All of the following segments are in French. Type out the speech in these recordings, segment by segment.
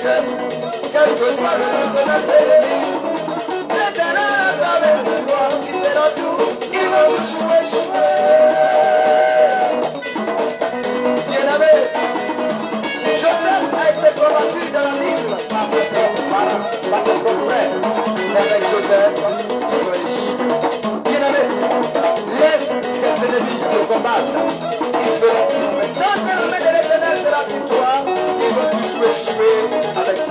péché, quel que soit le nom de notre ennemi, l'Éternel a sa victoire, il fait dans tout, il va toujours échouer. Bien-aimé, Joseph a été combattu dans la Bible par son propre frère. Mais avec Joseph, il faut échouer. Bien-aimé, laisse les ennemis te combattre. Ils feront tout. Mais tant que la main de l'Éternel sera sur toi, ils vont toujours échouer avec toi.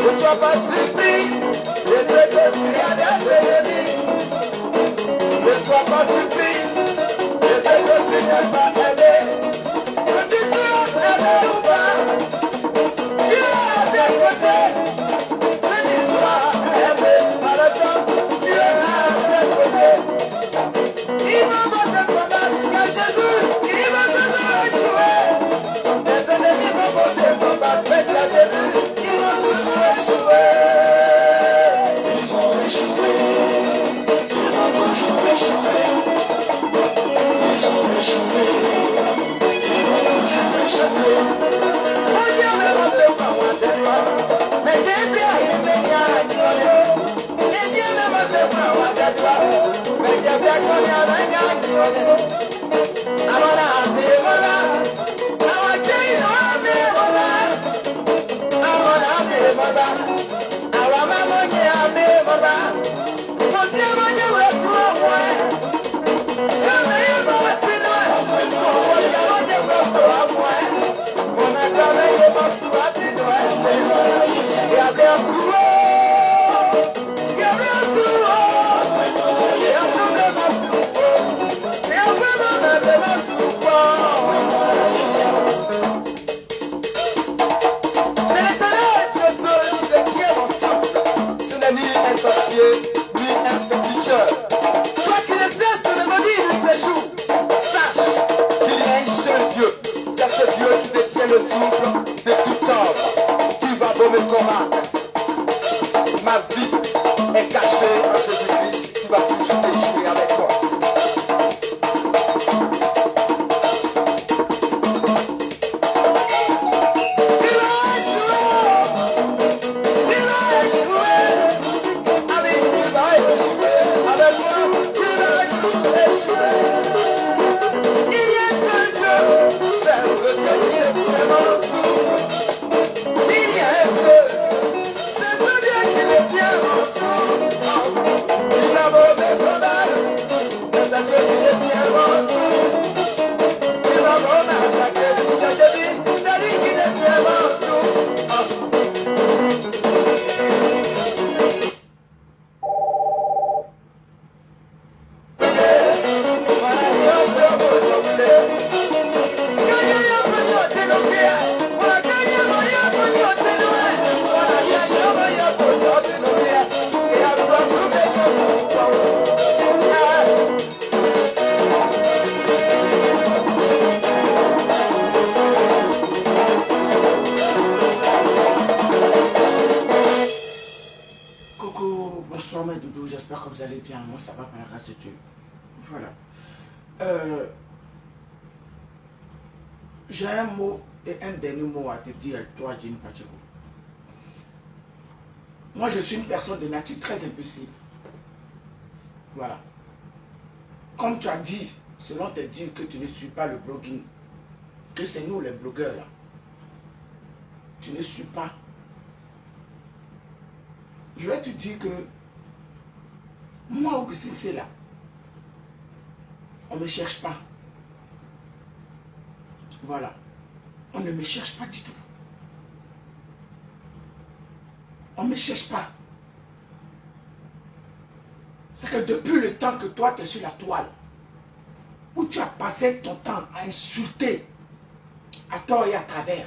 Ne sois pas surpris de ce que tu as des ennemis. Ne sois pas surpris de ce que tu n'as pas aimé. Que tu sois aimé ou pas, Dieu est à tes côtés. Que tu sois aimé par le sang, Dieu est à tes côtés. Il va te combattre, car Jésus, il va toujours échouer. Les ennemis vont te combattre, mais car Jésus, ils vont toujours échouer. Ils ont échoué. Ils vont toujours échouer. Ils ont échoué. Ils vont toujours échouer. Oh Dieu, mais moi c'est pas moi, c'est toi. Mais Dieu bien, il me gagne. Et Dieu, mais moi c'est pas moi, c'est toi. Mais Dieu bien, il me gagne. Amona, amona. Toi qui ne cesses de me maudire tous les jours, sache qu'il y a un seul Dieu. C'est ce Dieu qui détient le souffle de tout ordre. Tu vas me combattre. Ma vie est cachée en Jésus-Christ. Tu vas toujours échouer avec moi. Bonsoir mes doudous, j'espère que vous allez bien. Moi ça va par la grâce de Dieu. Voilà. J'ai un mot et un dernier mot à te dire, toi, Jim Pacheco. Moi, je suis une personne de nature très impulsive. Voilà. Comme tu as dit, selon tes dires, que tu ne suis pas le blogging, que c'est nous les blogueurs là. Tu ne suis pas. Je vais te dire que moi, Augustin, c'est là. On ne me cherche pas. Voilà. On ne me cherche pas du tout. On ne me cherche pas. C'est que depuis le temps que toi, tu es sur la toile, où tu as passé ton temps à insulter à tort et à travers,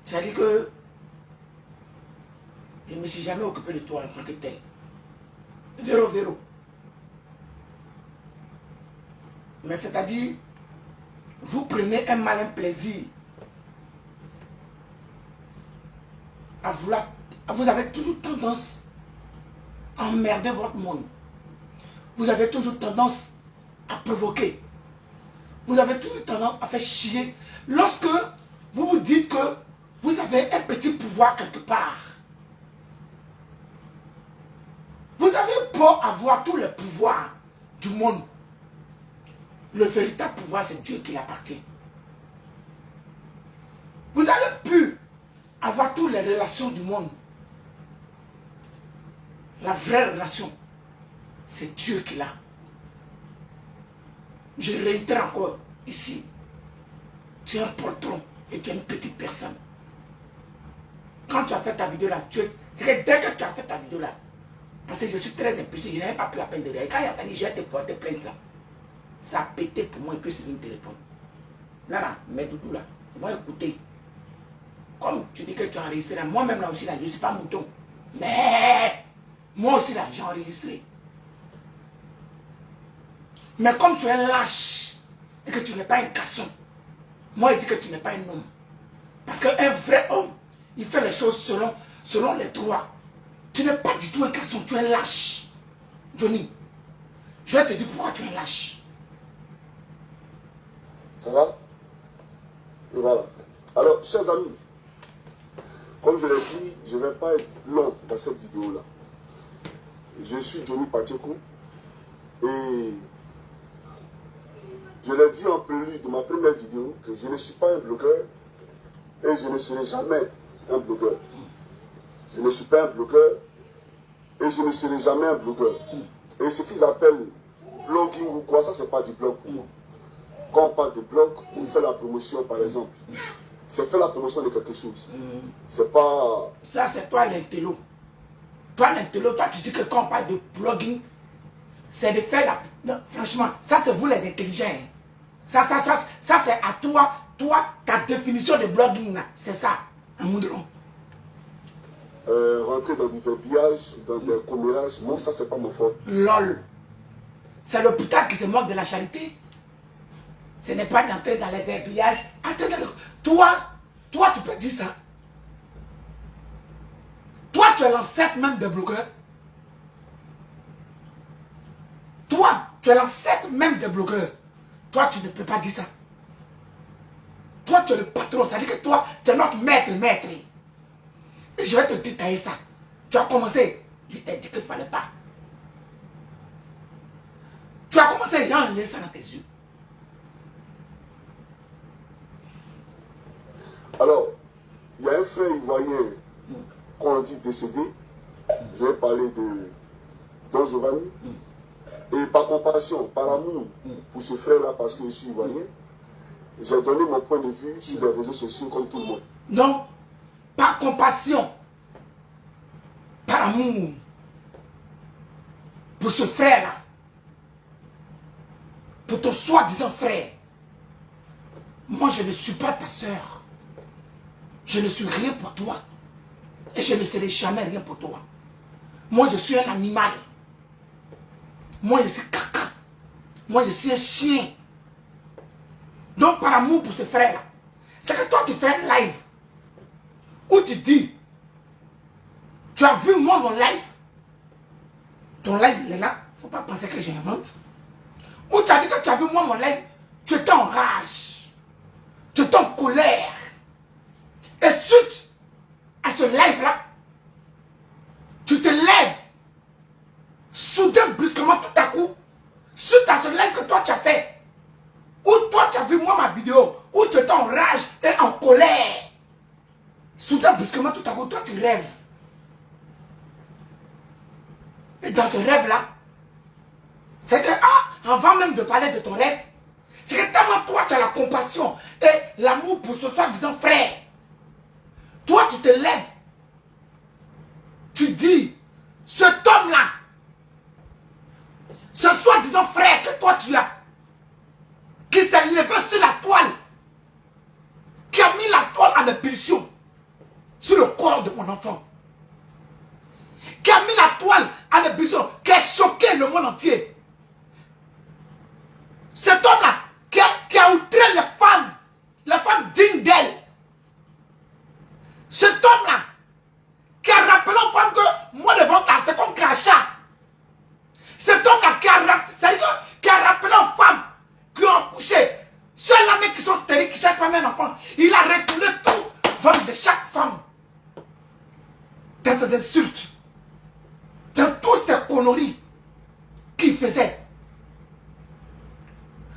c'est-à-dire que je ne me suis jamais occupé de toi en tant que tel. Véro. Mais c'est-à-dire, vous prenez un malin plaisir à vouloir. Vous avez toujours tendance à emmerder votre monde. Vous avez toujours tendance à provoquer. Vous avez toujours tendance à faire chier. Lorsque vous vous dites que vous avez un petit pouvoir quelque part, vous avez beau avoir tous les pouvoirs du monde. Le véritable pouvoir, c'est Dieu qui l'appartient. Vous avez pu avoir toutes les relations du monde. La vraie relation, c'est Dieu qui l'a. Je réitère encore ici. Tu es un poltron et tu es une petite personne. Quand tu as fait ta vidéo là, c'est que dès que tu as fait ta vidéo là, parce que je suis très impulsif, je n'avais pas pris la peine de rire. Quand il a dit, je vais te porter plainte là, ça a pété pour moi et puis c'est venu te répondre. Là, mes doudous là, ils vont écouter. Comme tu dis que tu as enregistré là, moi-même là aussi là, je ne suis pas mouton. Mais moi aussi là, j'ai enregistré. Mais comme tu es lâche et que tu n'es pas un garçon, moi je dis que tu n'es pas un homme. Parce qu'un vrai homme, il fait les choses selon les droits. Tu n'es pas du tout un garçon, tu es lâche. Johnny, je vais te dire pourquoi tu es lâche. Ça va? Et voilà. Alors, chers amis, comme je l'ai dit, je ne vais pas être long dans cette vidéo-là. Je suis Johnny Pacheco et je l'ai dit en prélude de ma première vidéo que je ne suis pas un blogueur et je ne serai jamais un blogueur. Je ne suis pas un blogueur et je ne serai jamais un blogueur. Et ce qu'ils appellent blogging ou quoi, ça c'est pas du blog pour moi. Quand on parle de blog, on fait la promotion par exemple. C'est faire la promotion de quelque chose. C'est pas... Ça c'est toi l'intello. Toi l'intello, toi tu dis que quand on parle de blogging, c'est de faire la... Non, franchement, ça c'est vous les intelligents. Hein. Ça c'est à toi, ta définition de blogging là, c'est ça, un moudron. Rentrer dans des verbiages, dans des commérages, moi ça c'est pas mon fort. LOL. C'est l'hôpital qui se moque de la charité. Ce n'est pas d'entrer dans les verbiages. Attends, toi tu peux dire ça. Toi tu es l'ancêtre même des blogueurs. Toi tu es l'ancêtre même des blogueurs. Toi tu ne peux pas dire ça. Toi tu es le patron, ça veut dire que toi tu es notre maître. Et je vais te détailler ça. Tu as commencé, je t'ai dit qu'il ne fallait pas. Tu as commencé, il y a un lait ça dans tes yeux. Alors, il y a un frère ivoirien qu'on dit décédé. Je vais parler de Don Giovanni. Et par compassion, par amour pour ce frère-là, parce que je suis ivoirien, j'ai donné mon point de vue sur les réseaux sociaux comme tout le monde. Non, par compassion, par amour pour ce frère-là, pour ton soi-disant frère. Moi, je ne suis pas ta soeur. Je ne suis rien pour toi. Et je ne serai jamais rien pour toi. Moi, je suis un animal. Moi, je suis caca. Moi, je suis un chien. Donc, par amour pour ce frère-là, c'est que toi, tu fais un live où tu dis, tu as vu moi mon live. Ton live, il est là. Il ne faut pas penser que j'invente. Où tu as dit que tu as vu moi mon live, tu étais en rage. Tu étais en colère. Et suite à ce live-là, tu te lèves. Soudain, brusquement, tout à coup, suite à ce live que toi tu as fait, où toi tu as vu moi ma vidéo, où tu étais en rage et en colère. Soudain, brusquement, tout à coup, toi tu rêves. Et dans ce rêve-là, C'est que, avant même de parler de ton rêve, c'est que tellement toi, tu as la compassion et l'amour pour ce soi-disant frère. Toi, tu te lèves. Tu dis, cet homme-là, ce soi-disant frère que toi tu as, qui s'est levé sur la toile, qui a mis la toile en ébullition sur le corps de mon enfant, qui a mis la toile en ébullition, qui a choqué le monde entier. Cet homme-là, qui a outré les femmes dignes d'elle. Cet homme-là, qui a rappelé aux femmes que moi devant ta, c'est comme crachat. Cet homme-là qui a rappelé aux femmes qui ont accouché, ceux-là qui sont stériles, qui cherchent pas même un enfant, il a retourné tout ventre de chaque femme. Dans ses insultes, dans toutes ces conneries qu'il faisait.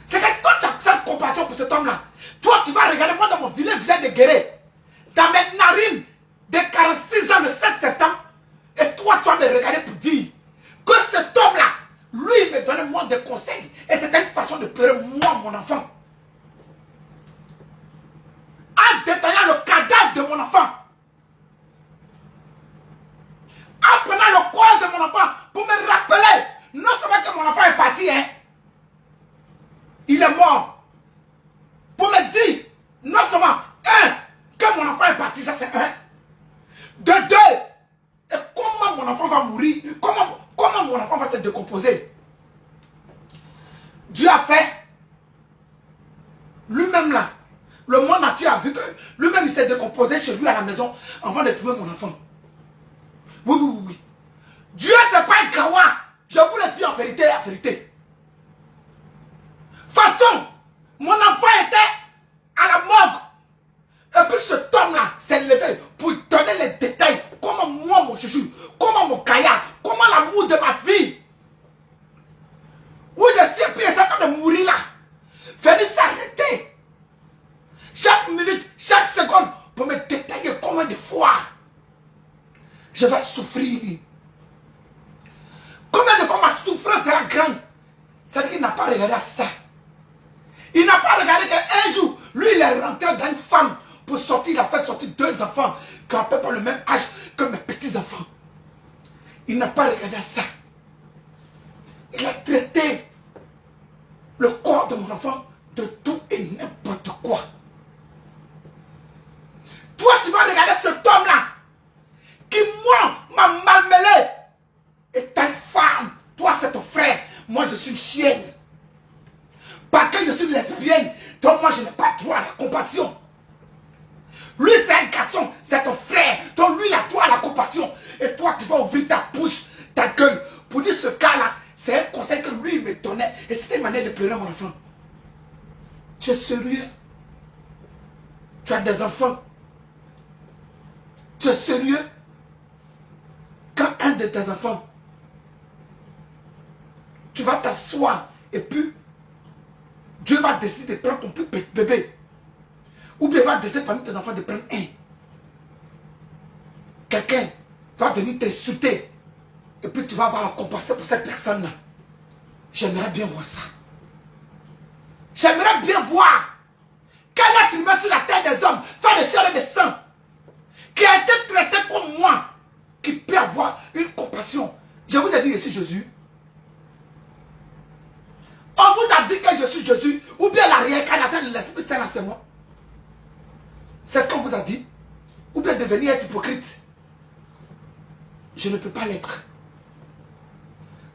C'est que toi, tu as cette compassion pour cet homme-là. Toi, tu vas regarder moi dans mon vilain visage de guérir. Dans mes narines de 46 ans le 7 septembre. Et toi, tu vas me regarder pour dire que cet homme-là, lui, il me donnait moi des conseils. Et c'était une façon de pleurer moi, mon enfant. En détaillant le cadavre de mon enfant. En prenant le corps de mon enfant pour me rappeler, non seulement que mon enfant est parti, hein. Il est mort. Pour me dire, non seulement, que mon enfant est parti, ça c'est un. De deux, et comment mon enfant va mourir, comment mon enfant va se décomposer. Dieu a fait, lui-même là, le monde entier a vu que lui-même il s'est décomposé chez lui à la maison avant de trouver mon enfant. Oui. Dieu c'est pas un kawa. Je vous le dis en vérité, la vérité. Façon, mon enfant était à la morgue. Et puis cet homme-là s'est levé pour donner les détails. Comment moi, mon chouchou, comment mon kaya, comment l'amour de ma vie. Où je sais plus exactement de mourir là. Venir s'arrêter. Chaque minute, chaque seconde, pour me détailler combien de fois je vais souffrir. Combien de fois ma souffrance sera grande. C'est-à-dire qu'il n'a pas regardé à ça. Il n'a pas regardé qu'un jour, lui, il est rentré dans une femme pour sortir. Il a fait sortir 2 enfants qui ont à peu près le même âge que mes petits-enfants. Il n'a pas regardé à ça. Il a traité le corps de mon enfant de tout et n'importe quoi. Toi, tu vas regarder cet homme-là qui, moi, m'a malmêlé. Et ta femme, toi, c'est ton frère. Moi, je suis une chienne. Parce que je suis lesbienne, donc moi je n'ai pas droit à la compassion. Lui c'est un garçon, c'est ton frère, donc lui il a droit à la compassion. Et toi tu vas ouvrir ta bouche, ta gueule, pour dire ce cas-là, c'est un conseil que lui il me donnait. Et c'était une manière de pleurer mon enfant. Tu es sérieux? Tu as des enfants? Tu es sérieux? Quand un de tes enfants, tu vas t'asseoir et puis Dieu va décider de prendre ton plus petit bébé. Ou bien il va décider parmi tes enfants de prendre un. Quelqu'un va venir t'insulter. Et puis tu vas avoir la compassion pour cette personne-là. J'aimerais bien voir ça. J'aimerais bien voir quel être humain sur la terre des hommes, fait de chair et de sang, qui a été traité comme moi, qui peut avoir une compassion. Je vous ai dit, je suis Jésus. On vous a dit que je suis Jésus, ou bien la réincarnation de l'Esprit Saint, c'est moi. C'est ce qu'on vous a dit. Ou bien devenir être hypocrite. Je ne peux pas l'être.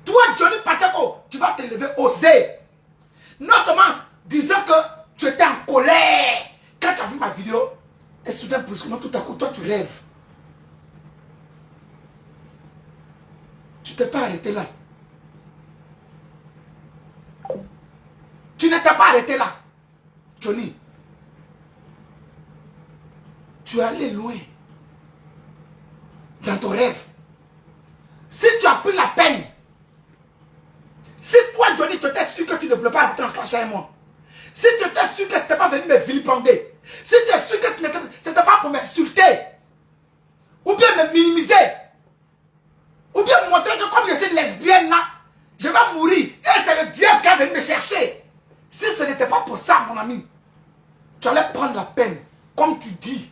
Toi, Johnny Pacheco, tu vas te lever, oser. Non seulement disant que tu étais en colère. Quand tu as vu ma vidéo, et soudain, brusquement, tout à coup, toi, tu rêves. Tu t'es pas arrêté là. Tu n'étais pas arrêté là, Johnny. Tu es allé loin dans ton rêve. Si tu as pris la peine, si toi, Johnny, tu étais sûr que tu ne voulais pas rentrer en clash avec moi, si tu étais sûr que ce n'était pas venu me vilipender, si tu es sûr que ce n'était pas pour m'insulter, ou bien me minimiser, ou bien me montrer que comme je suis lesbienne là, Je vais mourir. Et c'est le diable qui est venu me chercher. Si ce n'était pas pour ça, mon ami, tu allais prendre la peine, comme tu dis,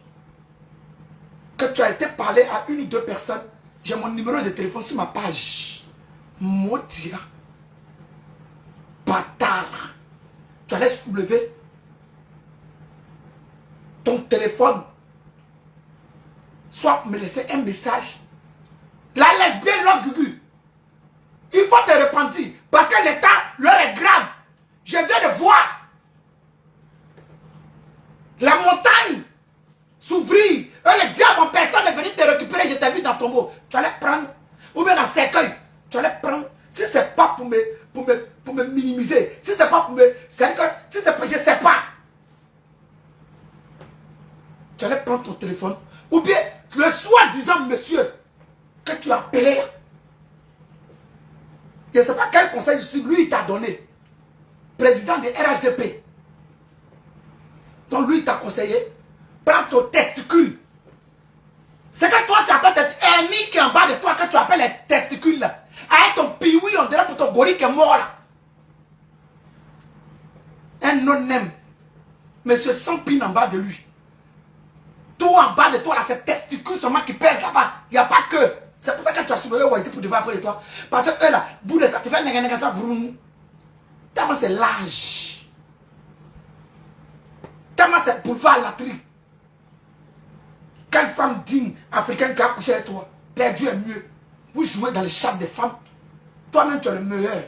que tu as été parler à une ou deux personnes. J'ai mon numéro de téléphone sur ma page. Maudit, bâtard. Tu allais soulever ton téléphone, soit me laisser un message. La lesbienne, là, Gugu, il faut te repentir parce que l'état leur est grave. Je viens de voir la montagne s'ouvrir et le diable en personne est venu te récupérer. Je t'ai vu dans ton mot. Tu allais prendre, ou bien dans cercueil, tu allais prendre. Si c'est pas pour me minimiser, si c'est pas pour me. C'est que, si c'est pas, je sais pas. Tu allais prendre ton téléphone, ou bien le soi-disant monsieur que tu as appelé là. Je ne sais pas quel conseil lui il t'a donné. Président de RHDP. Donc lui il t'a conseillé, prends ton testicule. C'est que toi tu appelles tes hernie qui est en bas de toi, que tu appelles les testicules là. Avec ton pioui, on dirait pour ton gorille qui est mort là. Un non-aime. Monsieur sans pin en bas de lui. Tout en bas de toi là, c'est testicules seulement qui pèsent là-bas. Il n'y a pas que. C'est pour ça que tu as soulevé Waïti pour devant après de toi. Parce que eux là, bout de ça, tu fais un ça, vroom. Tellement c'est l'âge. Tellement c'est boulevard latrie. Quelle femme digne africaine qui a couché avec toi? Perdu est mieux. Vous jouez dans les chats des femmes. Toi-même tu es le meilleur.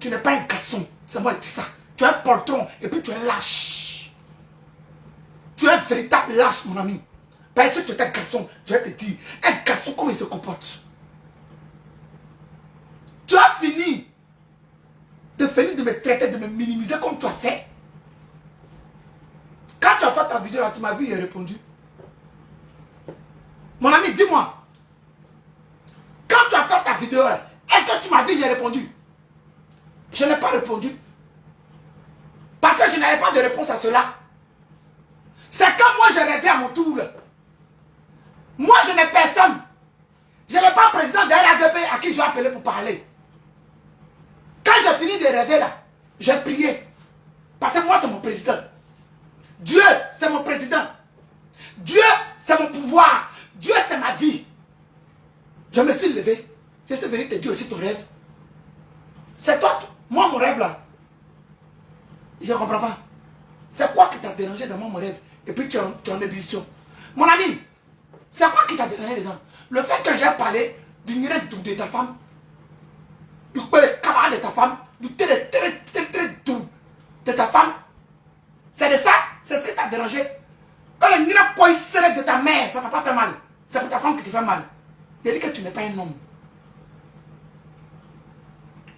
Tu n'es pas un garçon. C'est moi qui dis ça. Tu es un poltron et puis tu es lâche. Tu es un véritable lâche, mon ami. Parce que tu es un garçon, je vais te dire, un garçon, comment il se comporte. Tu as fini de me traiter, de me minimiser comme tu as fait. Quand tu as fait ta vidéo là, tu m'as vu, il a répondu. Mon ami, dis-moi, quand tu as fait ta vidéo là, est-ce que tu m'as vu, j'ai répondu? Je n'ai pas répondu. Parce que je n'avais pas de réponse à cela. C'est quand moi je rêvais à mon tour. Moi je n'ai personne. Je n'ai pas un président de RHDP à qui je vais appeler pour parler. Quand j'ai fini de rêver là, j'ai prié. Parce que moi c'est mon président. Dieu c'est mon président. Dieu c'est mon pouvoir. Dieu c'est ma vie. Je me suis levé. Je suis venu te dire aussi ton rêve. C'est toi, moi mon rêve là. Je ne comprends pas. C'est quoi qui t'a dérangé dans mon rêve? Et puis tu es en ébullition. Mon ami, c'est quoi qui t'a dérangé dedans? Le fait que j'ai parlé du nirette de ta femme, du camarade de ta femme, du très doux de ta femme, c'est de ça? C'est ce qui t'a dérangé? Le nirette quoi il serait de ta mère, ça t'a pas fait mal. C'est pour ta femme qui te fait mal. Il dit que tu n'es pas un homme.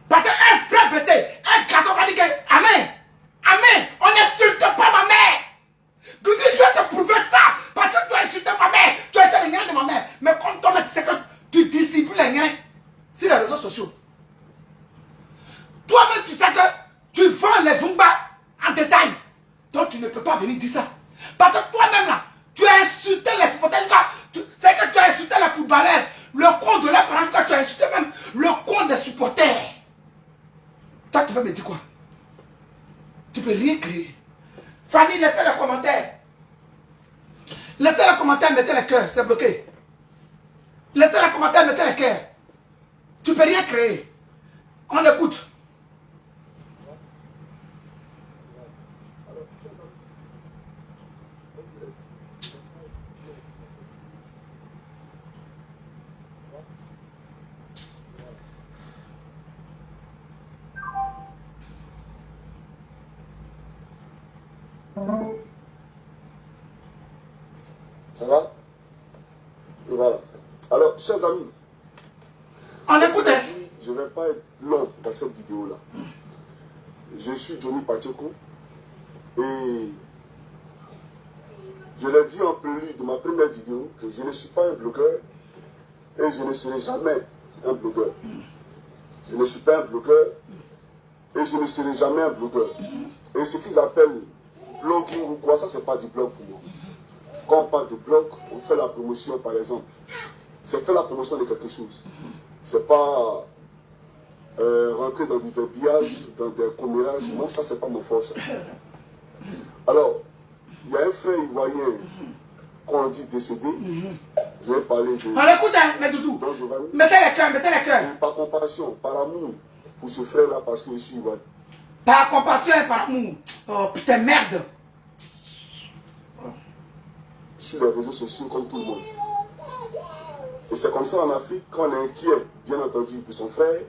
Parce qu'un frère bêté, un gâteau va dire que Amen, Amen, on n'insulte pas ma mère. Gugu, je vais te prouver ça. Parce que tu as insulté ma mère. Tu as été le grain de ma mère. Mais comme toi, tu sais que tu distribues les grains sur les réseaux sociaux. Toi-même, tu sais que tu vends les Vumba en détail. Donc, tu ne peux pas venir dire ça. Parce que toi-même, là, tu as insulté les supporters. C'est que tu as insulté les footballeurs. Le compte de leurs parents, tu as insulté même le compte des supporters. Toi, tu peux me dire quoi? Tu peux rien créer. Fanny, laissez les commentaires. Laissez les commentaires, mettez les cœurs, c'est bloqué. Laissez les commentaires, mettez les cœurs. Tu peux rien créer. On écoute. Ça va? Et voilà. Alors, chers amis, On écoute. je ne vais pas être long dans cette vidéo-là. Je suis Johnny Pacheco et je l'ai dit en prélude de ma première vidéo que je ne suis pas un blogueur et je ne serai jamais un blogueur. Je ne suis pas un blogueur et je ne serai jamais un blogueur. Et ce qu'ils appellent blogging ou quoi, ça c'est pas du blog pour moi. Quand on parle de blog, on fait la promotion par exemple. C'est faire la promotion de quelque chose. C'est pas rentrer dans des verbillages, dans des commérages. Moi, ça, c'est pas mon fort, ça. Alors, il y a un frère ivoirien qu'on dit décédé. Je vais parler de... On l'écoute, hein, mais Doudou. Don Giovanni. Mettez les cœurs, mettez les cœurs. Par compassion, par amour pour ce frère-là, parce que je suis ivoirien. Par compassion et par amour. Oh putain, merde. Sur les réseaux sociaux comme tout le monde. Et c'est comme ça en Afrique, quand on est inquiet, bien entendu, pour son frère,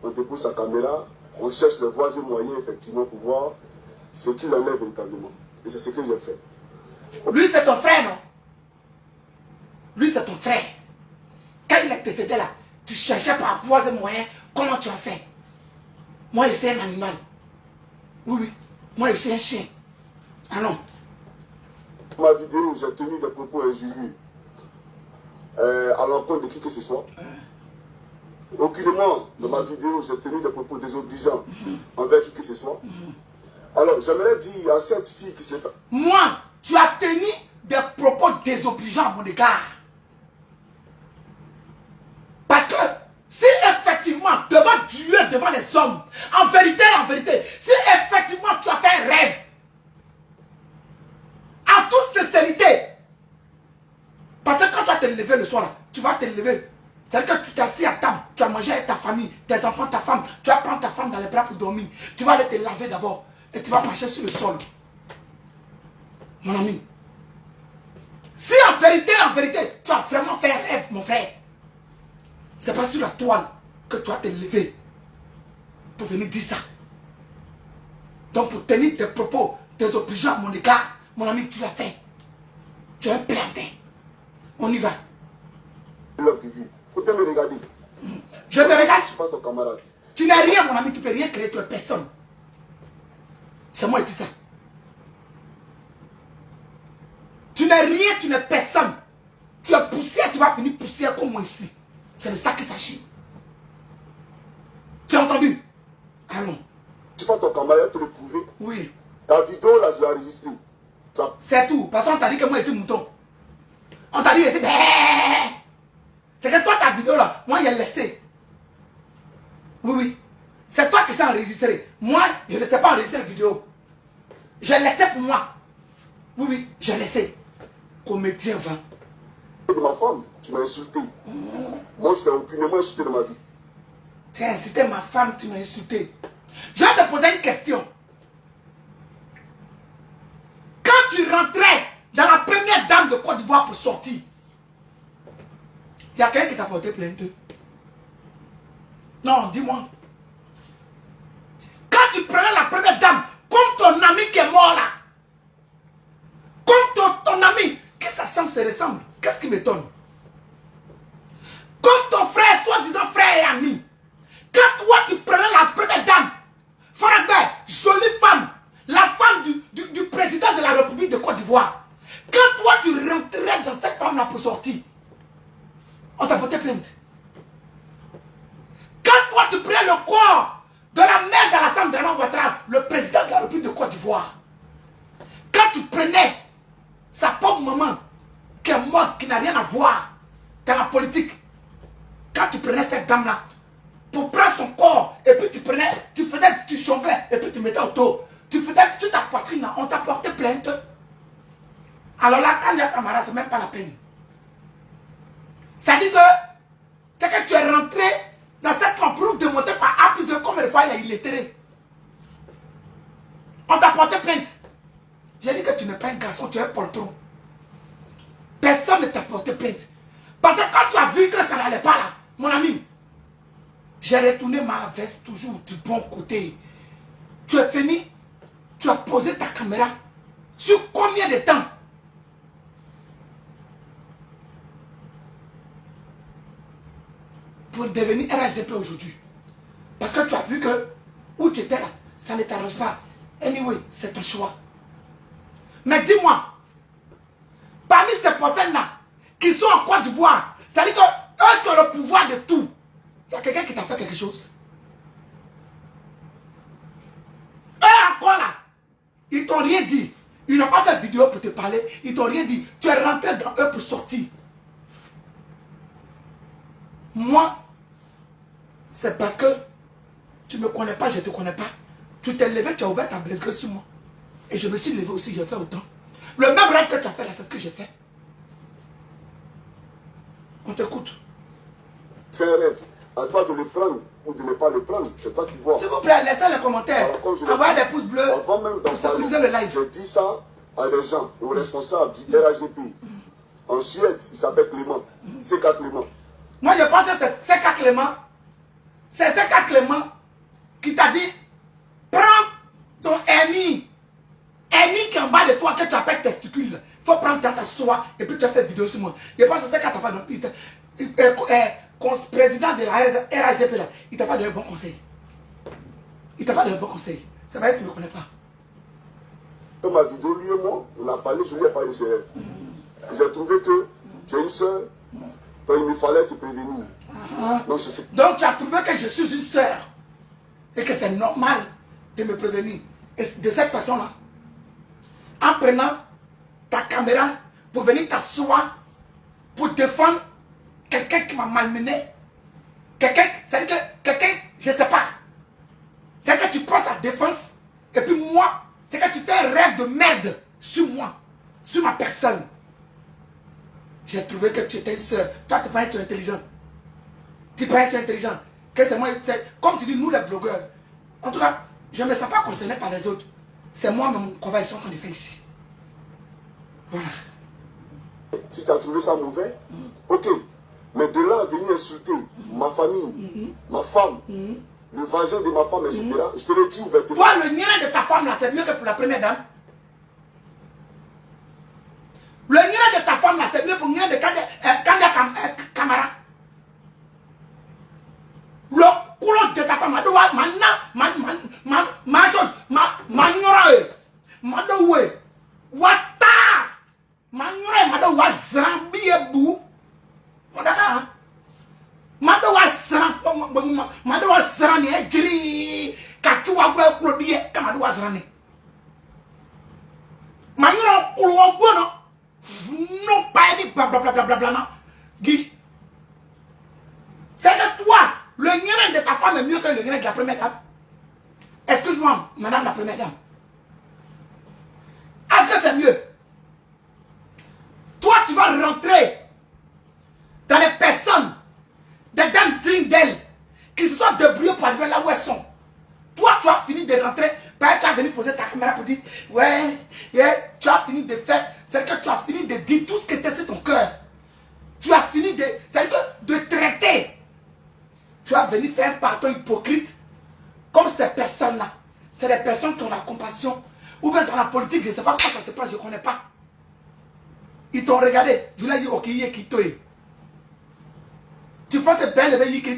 on dépose sa caméra, on cherche le voisin moyen, effectivement, pour voir ce qu'il en est véritablement. Et c'est ce que j'ai fait. Lui, c'est ton frère, non? Lui, c'est ton frère. Quand il est décédé là, tu cherchais par voisin moyen, comment tu as fait? Moi, je suis un animal. Oui, oui. Moi, je suis un chien. Ah non. Dans ma vidéo, j'ai tenu des propos injurieux à l'encontre de qui que ce soit. Aucunement, dans ma vidéo, j'ai tenu des propos désobligeants envers qui que ce soit. Alors, j'aimerais dire à cette fille qui s'est... Moi, tu as tenu des propos désobligeants à mon égard. Parce que si effectivement, devant Dieu, devant les hommes, en vérité, si effectivement tu as fait un rêve, en toute sincérité, parce que quand tu vas te lever le soir, là, tu vas te lever. C'est-à-dire que tu t'es assis à table, tu as mangé avec ta famille, tes enfants, ta femme, tu vas prendre ta femme dans les bras pour dormir. Tu vas aller te laver d'abord et tu vas marcher sur le sol. Mon ami, si en vérité, tu as vraiment fait un rêve, mon frère, c'est pas sur la toile que tu vas te lever pour venir dire ça. Donc pour tenir tes propos désobligeants à mon égard, mon ami, tu l'as fait. Tu es un plantain. On y va. Faut bien me regarder. Je te regarde. Je ne suis pas ton camarade. Tu n'es rien, mon ami, tu ne peux rien créer, tu es personne. C'est moi qui dis ça. Tu n'es rien, tu n'es personne. Tu es poussière, tu vas finir poussière comme moi ici. C'est de ça qu'il s'agit. Tu as entendu? Allons. Je ne suis pas ton camarade, te le prouver. Oui. Ta vidéo, là, je l'ai enregistrée. C'est tout. Parce qu'on t'a dit que moi, je suis mouton. On t'a dit que c'est... C'est que toi, ta vidéo, là, moi, je l'ai laissé. Oui, oui. C'est toi qui sais enregistrer. Moi, je ne sais pas enregistrer la vidéo. Je l'ai laissé pour moi. Oui, oui, je l'ai laissé. Comédien, va. De ma femme, tu m'as insulté. Moi, je t'ai aucunement insulté dans ma vie. Tu as insulté ma femme, tu m'as insulté. Je vais te poser une question. Quand tu rentrais dans la première dame de Côte d'Ivoire pour sortir, il y a quelqu'un qui t'a porté plainte? Non, dis-moi. Quand tu prenais la première dame, comme ton ami qui est mort là, comme ton ami, que ça semble se ressemble, qu'est-ce qui m'étonne? Comme ton frère, soi-disant frère et ami, quand toi tu prenais la première dame, Faragbe, jolie femme, la femme du président de la République de Côte d'Ivoire, quand toi tu rentrais dans cette femme-là pour sortir, on t'a porté plainte. Quand toi tu prenais le corps de la mère d'Alassane Draman Ouattara, le président de la République de Côte d'Ivoire, quand tu prenais sa pauvre maman qui est morte, qui n'a rien à voir dans la politique, quand tu prenais cette dame-là, pour prendre son corps, et puis tu jonglais, et puis tu mettais autour, tu faisais sur ta poitrine, là, on t'a porté plainte. Alors là, quand il y a camarade, c'est même pas la peine. Ça dit que c'est que tu es rentré dans cette camp pour démontrer par A plus de combien de fois il est illettré. On t'a porté plainte. J'ai dit que tu n'es pas un garçon, tu es un poltron. Personne ne t'a porté plainte. Parce que quand tu as vu que ça n'allait pas là, mon ami, j'ai retourné ma veste toujours du bon côté. Tu es fini, tu as posé ta caméra. Sur combien de temps? Pour devenir RHDP aujourd'hui. Parce que tu as vu que où tu étais là, ça ne t'arrange pas. Anyway, c'est ton choix. Mais dis-moi, parmi ces personnes-là qui sont en Côte d'Ivoire, ça veut dire qu'eux qui ont le pouvoir de tout, il y a quelqu'un qui t'a fait quelque chose. Eux encore là, ils t'ont rien dit. Ils n'ont pas fait vidéo pour te parler. Ils t'ont rien dit. Tu es rentré dans eux pour sortir. Moi, c'est parce que Tu ne me connais pas, je ne te connais pas. Tu t'es levé, tu as ouvert ta blessure sur moi. Et je me suis levé aussi, j'ai fait autant. Le même rêve que tu as fait là, c'est ce que j'ai fait. On t'écoute. Fais un rêve. À toi de le prendre ou de ne pas le prendre. C'est toi qui vois. S'il vous plaît, laissez les commentaires. Alors, envoyez des pouces bleus. Avant même d'en pour sécuriser le live. j'ai dit ça à des gens, aux responsables du RAGP. En Suède, il s'appelle Clément. C'est Clément. Moi, je pense que c'est CK Clément. C'est CK Clément qui t'a dit prends ton hernie. Hernie qui est en bas de toi, que tu appelles testicule. Il faut prendre ta soie et puis tu as fait vidéo sur moi. Je pense que c'est CK t'a pas donné. Président de la RHDP là, il t'a pas donné un bon conseil. Il t'a pas donné un bon conseil. Ça va être que tu ne me connais pas. Dans ma vidéo, lui et moi, on a parlé, je lui ai parlé de ses rêves. J'ai trouvé que tu as une soeur, donc il me fallait te prévenir. Donc, donc tu as trouvé que je suis une soeur et que c'est normal de me prévenir. Et de cette façon-là, en prenant ta caméra pour venir t'asseoir, pour défendre quelqu'un qui m'a malmené, quelqu'un, c'est-à-dire que quelqu'un, je ne sais pas, c'est que tu prends sa défense, et puis moi, c'est que tu fais un rêve de merde sur moi, sur ma personne. J'ai trouvé que tu étais une soeur. Toi, tu penses que tu es intelligent. Tu penses que tu es intelligent. Que c'est moi, comme tu dis, nous les blogueurs. En tout cas, je ne me sens pas concerné par les autres. C'est moi, mon combat, ils sont en train de faire ici. Voilà. Si tu as trouvé ça mauvais, ok. Mais de là à venir insulter ma famille, ma femme, le vagin de ma femme, etc., je te le dis ouvertement. Toi, le nien de ta femme, là, c'est mieux que pour la première dame. Le nien de ta femme, là, c'est mieux pour le nien de Kanda Kamara. Le coulot de ta femme, ma chose, ma nyora, ma doué, wata, ma nyora, ma doué, zrambi et bou. Madaka, ma doué zrani, jiri, kachua bou klobie, kamadoué zrani. Ma nyora, coulot, bon, non pas dit blablabla, non. Guy. C'est que toi, le nien de ta femme est mieux que le nien de la première dame. Excuse-moi, madame la première dame. Est-ce que c'est mieux? Toi, tu vas rentrer dans les personnes, des dames dignes d'elles, qui se sont débrouillées pour arriver là où elles sont. Toi, tu as fini de rentrer, tu as venu poser ta caméra pour dire, ouais, tu as fini de faire, c'est que tu as fini de dire tout ce qui était sur ton cœur. Tu as fini de, c'est que de traiter. Tu as venu faire un pardon hypocrite, comme ces personnes-là. C'est des personnes qui ont la compassion. Ou bien dans la politique, je ne sais pas comment ça se passe, je ne connais pas. Ils t'ont regardé, je leur ai dit, ok, il est qui tu penses que belle est qui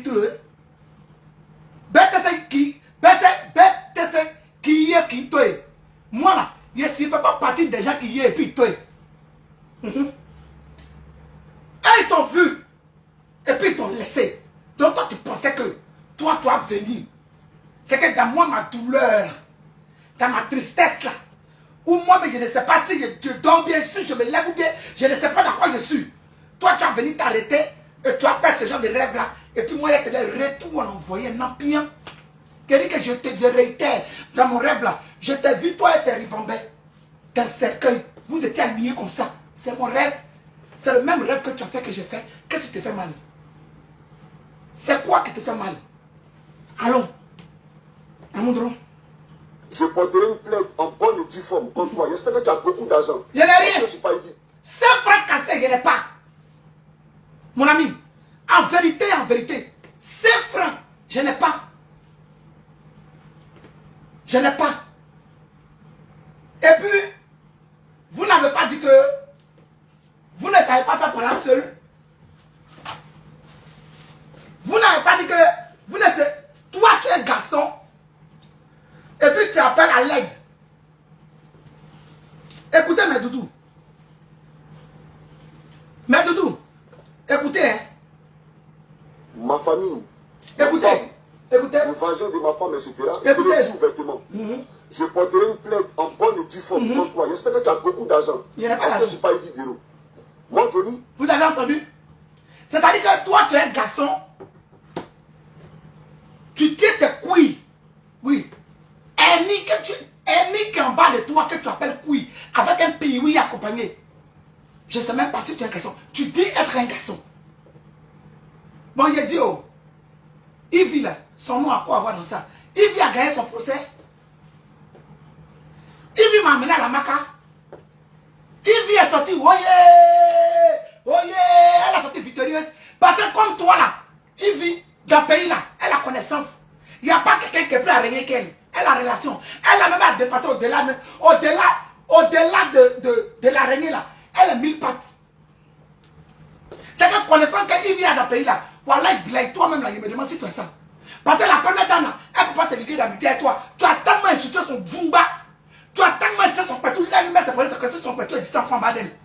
bête qui est qui toi. Moi là, je ne fais pas partie des gens qui y est et puis toi. Et ils t'ont vu. Et puis ils t'ont laissé. Donc toi tu pensais que toi tu vas venir. C'est que dans moi ma douleur, dans ma tristesse là, ou moi mais je ne sais pas si je dors bien, si je me lève ou bien, je ne sais pas dans quoi je suis. Toi tu as venu t'arrêter et tu as fait ce genre de rêve là. Et puis moi il y a des retours à envoyer un empire. Que je te réitère dans mon rêve là, je t'ai vu toi et tes ribambais d'un cercueil, vous étiez alignés comme ça, c'est mon rêve, c'est le même rêve que tu as fait que j'ai fait. Qu'est-ce qui te fait mal? C'est quoi qui te fait mal? Allons, Amoudron. Je porterai une plainte en bonne et due forme contre toi. J'espère que tu as beaucoup d'argent. Je n'ai rien. Je suis pas idiot. 5 francs cassés, je n'ai pas. Mon ami, en vérité, 5 francs, je n'ai pas. Je n'ai pas. Et puis, vous n'avez pas dit que vous ne savez pas faire parler seul. Vous n'avez pas dit que vous ne savez. Toi, tu es garçon. Et puis, tu appelles à l'aide. Écoutez, mes doudous. Mes doudous. Écoutez, hein. Ma famille. Écoutez. Écoutez. Le vagin de ma femme, etc. Écoutez. Je le dis ouvertement. Je porterai une plainte en bonne et due forme contre toi. J'espère que tu as beaucoup d'argent. Parce que je ne suis pas idiot. Moi, Johnny. Vous avez entendu? C'est-à-dire que toi, tu es un garçon. Tu tiens tes couilles. Oui. Ennemi qui est en bas de toi, que tu appelles couille, avec un piwi accompagné. Je ne sais même pas si tu es un garçon. Tu dis être un garçon. Bon, il a dit, oh, Yves, là, son nom à quoi avoir dans ça? Yves a gagné son procès. Yves m'a amené à la maca. Yves est sorti, oye, oye, elle a sorti victorieuse. Parce que comme toi là, Yves, dans le pays là, elle a connaissance. Il n'y a pas quelqu'un qui est plus araignée qu'elle. Elle a relation. Elle a même à dépasser au-delà de l'araignée là. Elle a 1000 pattes. C'est que connaissance qu'Yves a dans le pays là. Voilà, toi-même là, il me demande si tu as ça. Parce que la première dame là, elle ne peut pas se lier d'amitié avec toi. Tu as tellement insulté son Vumba. Tu as tellement insulté son pétou. Elle-même s'est posé que son pétou existait en bas d'elle.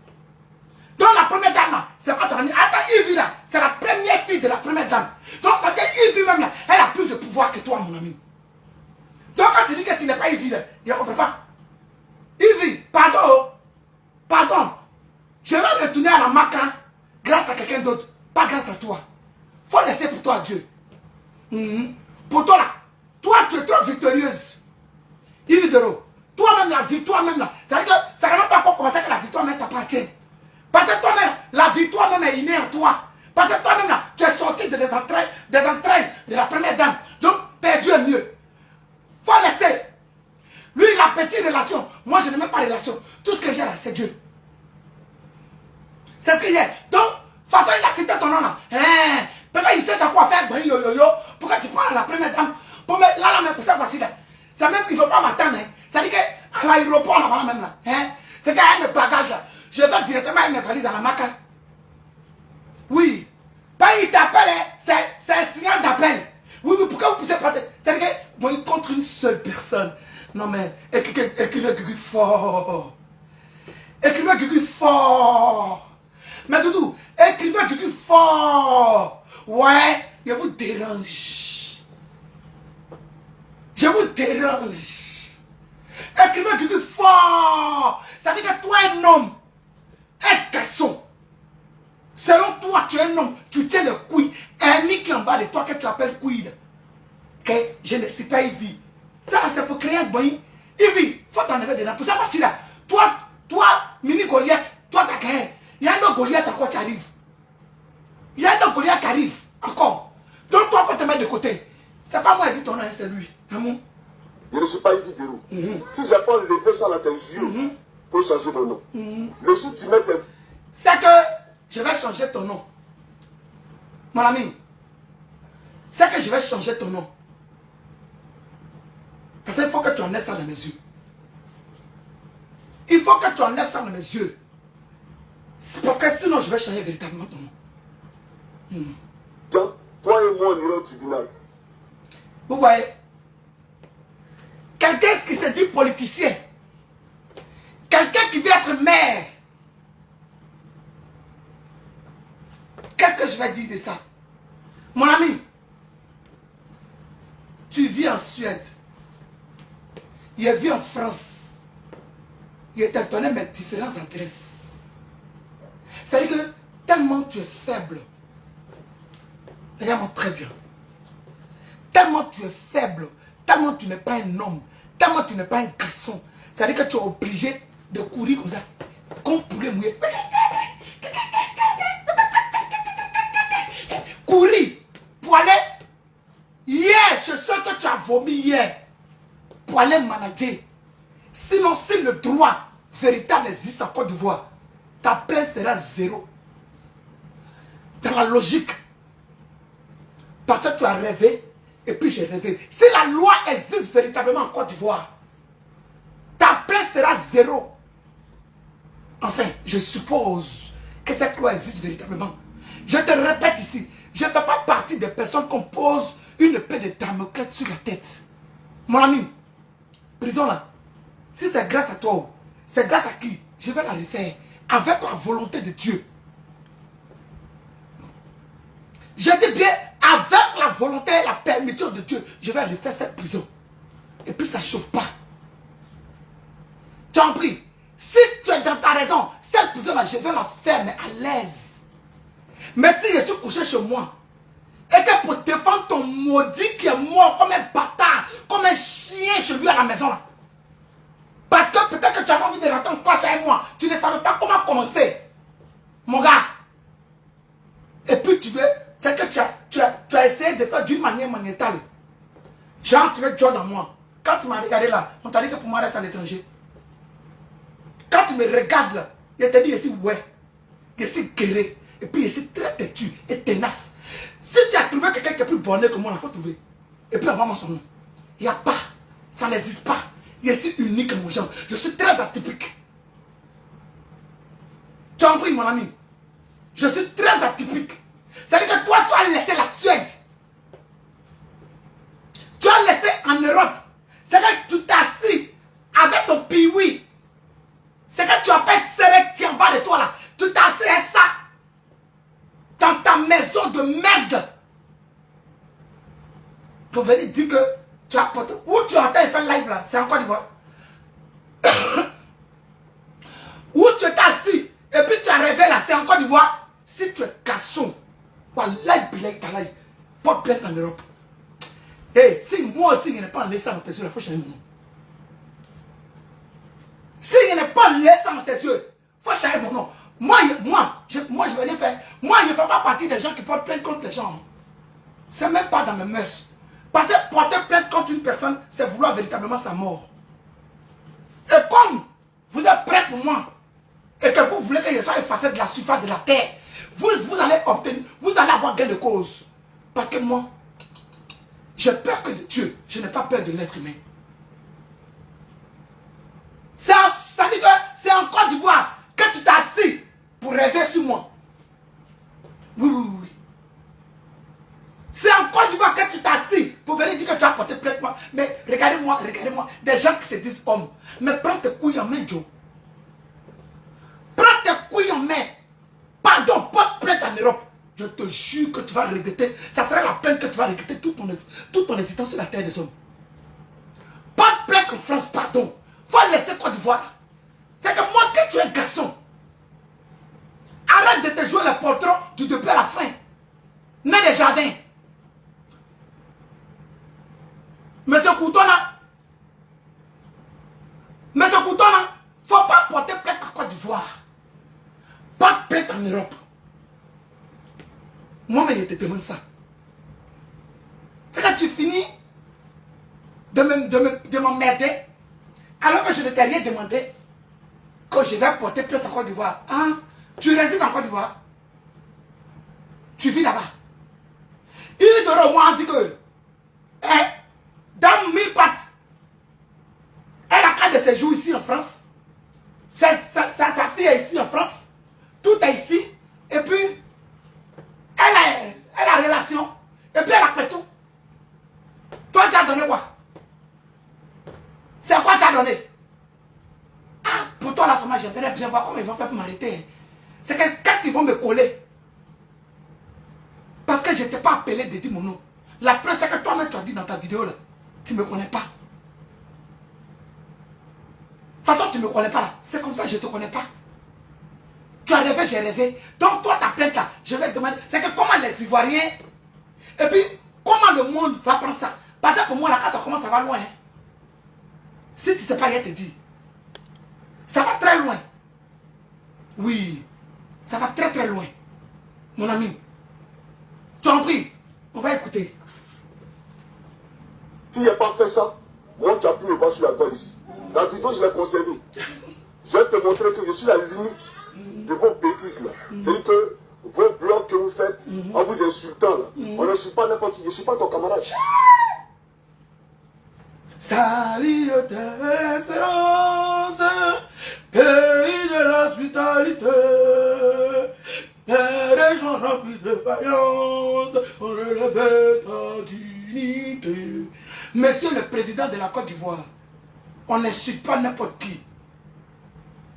Donc la première dame là, c'est pas ton ami. Attends, Yves là, c'est la première fille de la première dame. Donc quand Yves même là, elle a plus de pouvoir que toi, mon ami. Donc quand tu dis que tu n'es pas Yves là, je ne comprends pas. Yves, pardon. Pardon. Je vais retourner à la Maca grâce à quelqu'un d'autre, pas grâce à toi. Faut laisser pour toi Dieu. Pour toi là, toi tu es trop victorieuse. Yves Dero, toi-même la victoire même là, ça veut dire que ça ne va pas encore commencer que la victoire même t'appartient. Parce que toi-même, la victoire même est innée en toi. Parce que toi-même là, tu es sorti des entrailles de la première dame. Donc, perdu est mieux. Faut laisser. Lui, il a petite relation. Moi, je n'ai même pas de relation. Tout ce que j'ai là, c'est Dieu. C'est ce que j'ai. Donc, de toute façon, il a cité ton nom là. Peut-être il cherche à quoi faire. Pourquoi tu prends la première dame? Pour me, là, mais pour ça, voici là. Ça même, il ne faut pas m'attendre. Ça dit qu'à l'aéroport, là, même là. C'est qu'il y a mes bagages là. Je vais directement avec mes valises à la Maca. Oui. Pas il t'appelle, c'est un signal d'appel. Oui, mais pourquoi vous poussez pas? C'est que moi, il contre une seule personne. Non, mais écrivez Gugu fort. Écrivez Gugu fort. Mais Doudou, écrivez Gugu fort. Ouais, je vous dérange. Je vous dérange. Écrivez Gugu fort. Ça veut dire que toi, un homme. Un garçon. Selon toi, tu es un homme. Tu tiens le couille. Un nid qui est en bas de toi que tu appelles couille. Que je ne sais pas Yves. Ça, c'est pour créer un boy. Yves, faut t'enlever dedans. Pour ça, parce que là, toi, mini Goliath, toi, t'as gagné. Il y a un autre Goliath à quoi tu arrives. Il y a un autre Goliath qui arrive. Encore. Donc, toi, faut te mettre de côté. C'est pas moi qui dis ton nom, c'est lui. Amour. Je ne suis pas Yves Dero. Si j'ai pas levé ça dans tes yeux, pour changer mon nom. Le jour où tu mets tes... C'est que je vais changer ton nom. Mon ami. C'est que je vais changer ton nom. Parce qu'il faut que tu enlèves ça de mes yeux. Il faut que tu enlèves ça de mes yeux. Parce que sinon je vais changer véritablement ton nom. Tiens, toi et moi on ira au tribunal. Vous voyez? Quelqu'un qui se dit politicien. Quelqu'un qui veut être maire. Qu'est-ce que je vais dire de ça? Mon ami, tu vis en Suède. Je vis en France. Je t'ai donné mes différentes adresses. C'est-à-dire que tellement tu es faible. Regarde-moi très bien. Tellement tu es faible. Tellement tu n'es pas un homme. Tellement tu n'es pas un garçon. C'est-à-dire que tu es obligé de courir comme ça. Comme poulet mouillé. Courir pour aller. Hier, je sais que tu as vomi hier. Pour aller manager. Sinon, si le droit véritable existe en Côte d'Ivoire, ta plainte sera zéro. Dans la logique. Parce que tu as rêvé, et puis j'ai rêvé. Si la loi existe véritablement en Côte d'Ivoire, ta plainte sera zéro. Enfin, je suppose que cette loi existe véritablement. Je te répète ici, je ne fais pas partie des personnes qu'on pose une épée de Damoclès sur la tête. Mon ami, prison là, si c'est grâce à toi, c'est grâce à qui? Je vais la refaire avec la volonté de Dieu. Je dis bien, avec la volonté et la permission de Dieu, je vais refaire cette prison. Et puis ça ne chauffe pas. Tu en prie. Si tu es dans ta raison, cette prison-là, je vais la faire, mais à l'aise. Mais si je suis couché chez moi, était pour défendre ton maudit qui est mort comme un bâtard, comme un chien chez lui à la maison là. Parce que peut-être que tu avais envie de rentrer en classe avec moi. Tu ne savais pas comment commencer. Mon gars. Et puis tu veux, c'est que tu as essayé de faire d'une manière magnétale. Genre, tu veux jouer dans moi. Quand tu m'as regardé là, on t'a dit que pour moi reste à l'étranger. Quand tu me regardes là, il t'a dit je suis ouais, je suis guéri. Et puis je suis très têtu et tenace. Si tu as trouvé quelqu'un qui est plus bonnet que moi, il faut trouver. Et puis envoie-moi son nom. Il n'y a pas, ça n'existe pas. Je suis unique mon genre. Je suis très atypique. Tu as compris mon ami? Je suis très atypique. C'est-à-dire que toi, tu as laissé la Suède. Tu as laissé en Europe. C'est-à-dire que tu t'es assis avec ton piwi. C'est que tu as pas serré qui est en bas de toi là. Tu t'es assis à ça. Dans ta maison de merde. Pour venir dire que tu as porté. Où tu entends et faire live là? C'est en Côte d'Ivoire. Où tu es assis et puis tu as rêvé là? C'est en Côte d'Ivoire. Si tu es garçon, voilà, porte plainte en Europe. Et si moi aussi je n'ai pas laissé dans tes yeux, il faut changer mon nom. Si je n'ai pas laissé dans tes yeux, il faut changer mon nom. Moi, je vais rien faire. Moi, je ne fais pas partie des gens qui portent plainte contre les gens. C'est même pas dans mes mœurs. Parce que porter plainte contre une personne, c'est vouloir véritablement sa mort. Et comme vous êtes prêts pour moi, et que vous voulez que je sois effacé de la surface de la terre, vous allez obtenir, vous allez avoir gain de cause. Parce que moi, j'ai peur que de Dieu, je n'ai pas peur de l'être humain. Ça dit que c'est en Côte d'Ivoire que tu t'es assis pour rêver sur moi. Oui. C'est en Côte d'Ivoire que tu t'es assis pour venir dire que tu as porté plainte. Mais regardez-moi, des gens qui se disent hommes. Mais prends tes couilles en main, Joe. Prends tes couilles en main. Pardon, porte plainte en Europe. Je te jure que tu vas regretter. Ça sera la peine que tu vas regretter toute ton existence sur la terre des hommes. Porte plainte en France, pardon. Faut laisser Côte d'Ivoire. C'est que moi, que tu es un garçon, arrête de te jouer le portrait du début à la fin. Né des jardins. Monsieur Coutona, faut pas porter plainte en Côte d'Ivoire. Pas plainte en Europe. Moi, mais je te demande ça. C'est quand tu finis de m'emmerder, alors que je ne t'ai rien demandé, que je vais porter plainte en Côte d'Ivoire. Ah, tu résides en Côte d'Ivoire. Tu vis là-bas. Il devrait au moins dire que, dans 1000 pattes, elle a carte de séjour ici en France. Sa fille est ici en France. Tout est ici. Et puis, elle a relation. Et puis, elle a fait tout. Toi, tu as donné quoi? C'est quoi tu as donné? Ah, pour toi, là, seulement, j'aimerais bien voir comment ils vont faire pour m'arrêter. C'est qu'est-ce qu'ils vont me coller? Parce que je ne t'ai pas appelé de dire mon nom. La preuve, c'est que toi-même, tu as dit dans ta vidéo, là, tu ne me connais pas. De toute façon, tu ne me connais pas, là. C'est comme ça, je ne te connais pas. Tu as rêvé, j'ai rêvé. Donc, toi, ta plainte, là, je vais te demander, c'est que comment les Ivoiriens, et puis, comment le monde va prendre ça? Parce que pour moi, là, quand ça commence, ça va loin. Hein. Si tu ne sais pas, je te dis. Ça va très loin. Oui, ça va très très loin. Mon ami, tu en prie, on va écouter. S'il n'y a pas fait ça, moi tu as pu me voir sur la toile ici. Ta vidéo, je l'ai conservée. Je vais te montrer que je suis la limite de vos bêtises là. C'est-à-dire que vos blogs que vous faites en vous insultant là, on ne suit pas n'importe qui, je ne suis pas ton camarade. Salut d'espérance, pays de l'hospitalité, les régions remplies de vaillance, on relève ta dignité. Monsieur le président de la Côte d'Ivoire, on n'insulte pas n'importe qui.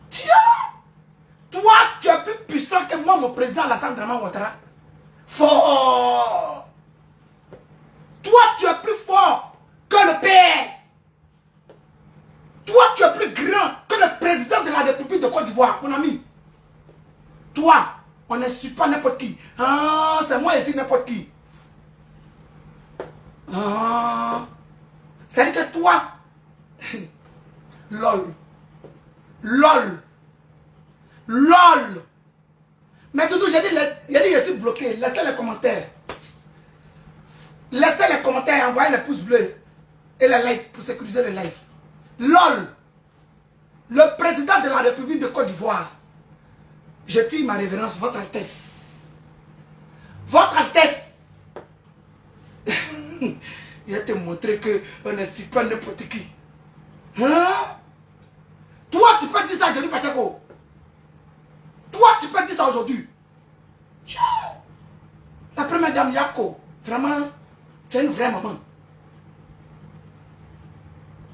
Tiens, toi tu es plus puissant que moi, mon président Alassane Dramane Ouattara. Fort. Toi tu es plus fort que le père. Toi, tu es plus grand que le président de la République de Côte d'Ivoire, mon ami. Toi, on n'insulte pas n'importe qui. Ah, c'est moi ici n'importe qui. Ah. C'est-à-dire que toi, lol. LOL. LOL. Mais Doudou, j'ai dit, je suis bloqué. Laissez les commentaires. Laissez les commentaires et envoyez les pouces bleus et les likes pour sécuriser le live. LOL. Le président de la République de Côte d'Ivoire. Je tire ma révérence, votre Altesse. Votre Altesse. Je vais te montrer que on ne suit pas n'importe qui. Hein? Toi, tu peux dire ça à Johnny Pacheco. Toi, tu peux dire ça aujourd'hui. La première dame Yako, vraiment, tu es une vraie maman.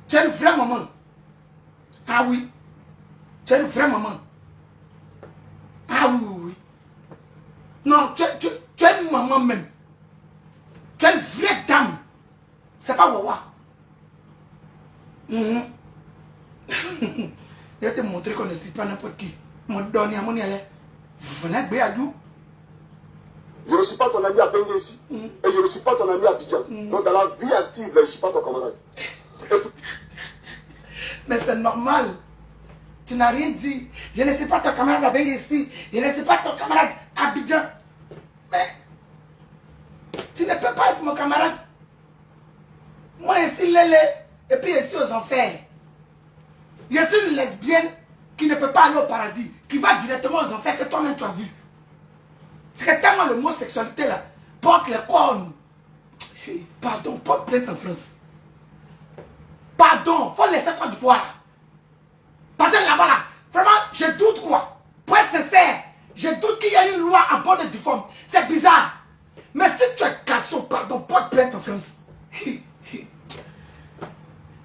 Tu es une vraie maman. Ah oui. Tu es une vraie maman. Ah oui, oui, oui. Non, tu es une maman même. Tu es une vraie dame. C'est pas Wawa. Je vais te montrer qu'on ne suit pas n'importe qui. Mon donné à mon aïe. Venez, Béadou. Je ne suis pas ton ami à Bengue ici. Et je ne suis pas ton ami à Abidjan. Donc dans la vie active, je ne suis pas ton camarade. Mais c'est normal. Tu n'as rien dit. Je ne suis pas ton camarade à Bengue ici. Je ne suis pas ton camarade à Abidjan. Mais tu ne peux pas être mon camarade. Moi ici, Lélé. Et puis ici aux enfers. Je suis une lesbienne qui ne peut pas aller au paradis, qui va directement aux enfers que toi-même tu as vu. C'est que tellement le mot sexualité là porte les cornes. Pardon, porte plainte en France. Pardon, faut laisser Côte d'Ivoire. Parce que là-bas là, vraiment, je doute quoi. Pour être sincère, je doute qu'il y ait une loi à bord de difforme. C'est bizarre. Mais si tu es garçon, pardon, porte plainte en France.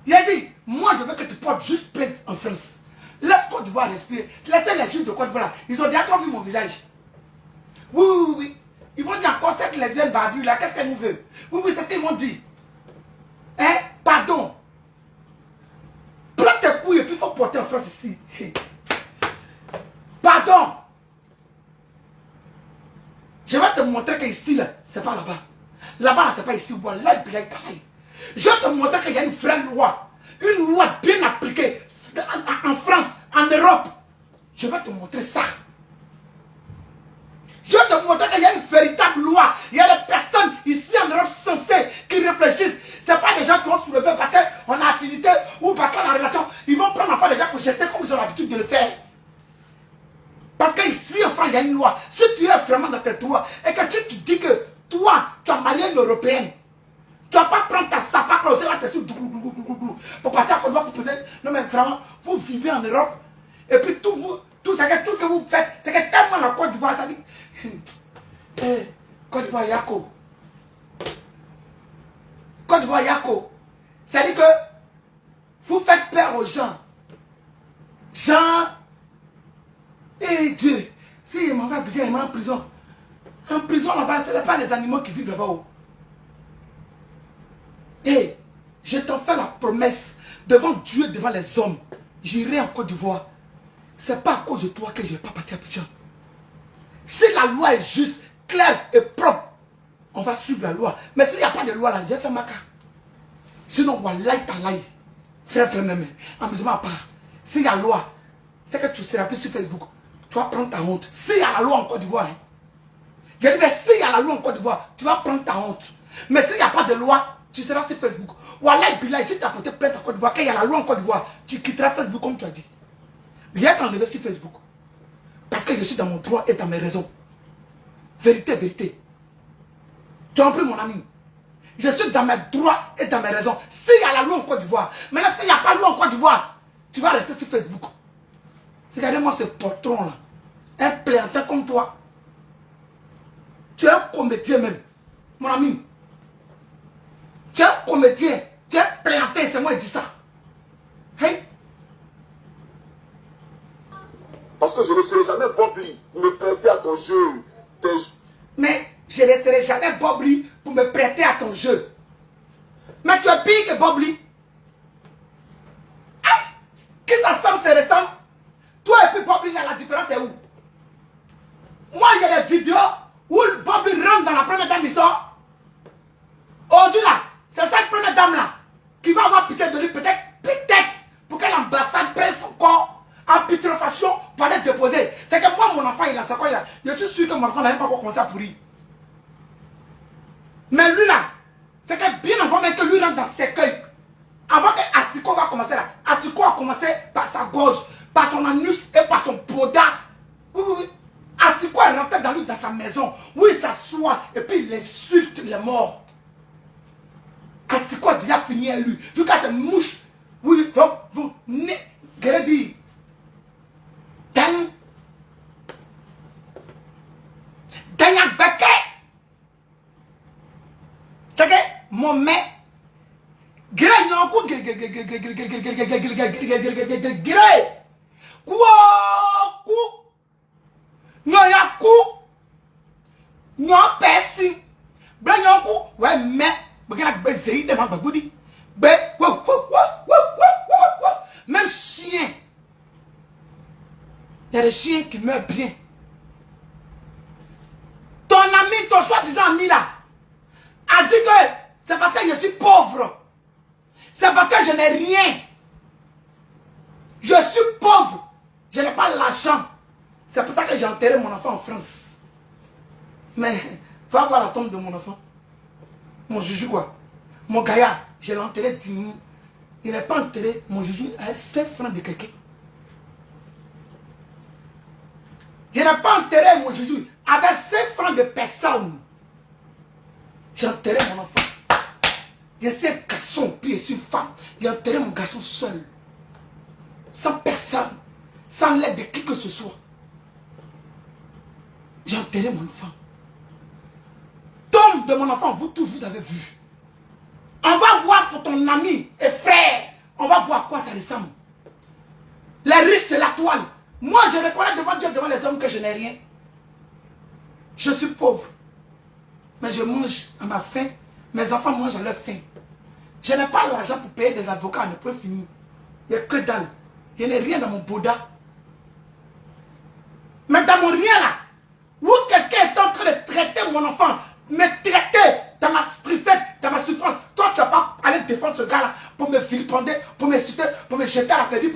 Il a dit, moi je veux que tu portes juste plainte en France. Laisse Côte d'Ivoire respirer. Laissez les juifs de Côte d'Ivoire. Ils ont déjà trop vu mon visage. Oui, oui, oui, oui. Ils vont dire encore cette lesbienne barbue là, qu'est-ce qu'elle nous veut? Oui, oui, c'est ce qu'ils vont dire. Hein? Pardon. Prends tes couilles et puis il faut porter en France ici. Pardon. Je vais te montrer que ici là, c'est pas là-bas. Là-bas là, c'est pas ici. Wallah, je vais te montrer qu'il y a une vraie loi. Une loi bien appliquée en France, en Europe. Je vais te montrer ça. Je vais te montrer qu'il y a une véritable loi. Il y a des personnes ici en Europe sensées qui réfléchissent. Ce n'est pas des gens qui ont soulevé parce qu'on a affinité ou parce qu'on a relation. Ils vont prendre l'enfant des gens pour jeter comme ils ont l'habitude de le faire. Parce qu'ici en France, il y a une loi. Si tu es vraiment dans tes droits et que tu te dis que toi, tu as marié une Européenne, tu ne vas pas prendre ta sapac là aussi, là, tu pour partir à Côte d'Ivoire pour poser. Non, mais vraiment, vous vivez en Europe. Et puis tout ce que vous faites, c'est que tellement la Côte d'Ivoire, ça dit. Côte d'Ivoire, Yako. Côte d'Ivoire, Yako. Ça dit que vous faites peur aux gens. Gens. Eh Dieu, si il m'en va bien, il m'a en prison. En prison là-bas, ce n'est pas les animaux qui vivent là-bas. Et je t'en fais la promesse devant Dieu, devant les hommes. J'irai en Côte d'Ivoire. Ce n'est pas à cause de toi que je ne vais pas partir à Abidjan. Si la loi est juste, claire et propre, on va suivre la loi. Mais s'il n'y a pas de loi là, je vais faire ma cas. Sinon, wallahi talahi, frère, même, amusement à part. S'il y a loi, c'est que tu ne seras plus sur Facebook. Tu vas prendre ta honte. S'il y a la loi en Côte d'Ivoire, hein. J'ai dit, mais s'il y a la loi en Côte d'Ivoire, tu vas prendre ta honte. Mais s'il n'y a pas de loi, tu seras sur Facebook. Wallahi billahi, si tu as porté plainte en Côte d'Ivoire, quand il y a la loi en Côte d'Ivoire, tu quitteras Facebook comme tu as dit. Viens t'enlever sur Facebook. Parce que je suis dans mon droit et dans mes raisons. Vérité, vérité. Tu as compris mon ami? Je suis dans mes droits et dans mes raisons. S'il y a la loi en Côte d'Ivoire, maintenant s'il n'y a pas de loi en Côte d'Ivoire, tu vas rester sur Facebook. Regardez-moi ce portron là. Un plaisantin comme toi. Tu es un comédien même. Mon ami. Tu es un comédien. Tu es un plaisantin, c'est moi qui dis ça. Hey. Parce que je ne serai jamais Bob Lee pour me prêter à ton jeu. Mais je ne serai jamais Bob Lee pour me prêter à ton jeu. Mais tu es pire que Bob Lee. Ah, qui ça semble se ressemble. Toi et puis Bob Lee, la différence est où? Moi, il y a des vidéos où Bob Lee rentre dans la première dame, il sort. Aujourd'hui là, mon enfant n'avait pas encore commencé à pourrir. Mais lui là, c'est que bien avant même que lui rentre dans ses cercueil, avant que Astiko va commencer là, Astiko a commencé par sa gorge, par son anus et par son poda. Oui, oui, oui. Astiko est rentré dans lui, dans sa maison, où il s'assoit et puis il insulte les morts. Astiko a déjà fini à lui. Vu qu'à ces mouches, oui, vont dire, Daniel Beke, c'est que mon mec, même chien, il y a des chiens qui meurent bien. Ton ami, ton soi-disant ami là, a dit que c'est parce que je suis pauvre. C'est parce que je n'ai rien. Je suis pauvre. Je n'ai pas l'argent. C'est pour ça que j'ai enterré mon enfant en France. Mais, va voir la tombe de mon enfant. Mon joujou quoi. Mon gaillard, je l'ai enterré dignement. Il n'est pas enterré, mon joujou, à 5 francs de quelqu'un. Je n'ai pas enterré mon joujou avec 5 francs de personne. J'ai enterré mon enfant. Je suis un garçon, puis je suis une femme. J'ai enterré mon garçon seul. Sans personne. Sans l'aide de qui que ce soit. J'ai enterré mon enfant. Tombe de mon enfant, vous tous vous avez vu. On va voir pour ton ami et frère. On va voir à quoi ça ressemble. Les riches, c'est la toile. Moi, je reconnais devant Dieu, devant les hommes que je n'ai rien. Je suis pauvre. Mais je mange à ma faim. Mes enfants mangent à leur faim. Je n'ai pas l'argent pour payer des avocats, ne peut finir. Il n'y a que dalle. Je n'ai rien dans mon Bouddha. Mais dans mon rien là, où quelqu'un est en train de traiter mon enfant, me traiter dans ma tristesse, dans ma souffrance. Toi, tu ne vas pas aller défendre ce gars-là pour me vilipender, pour m'insulter, pour me jeter à la fédie.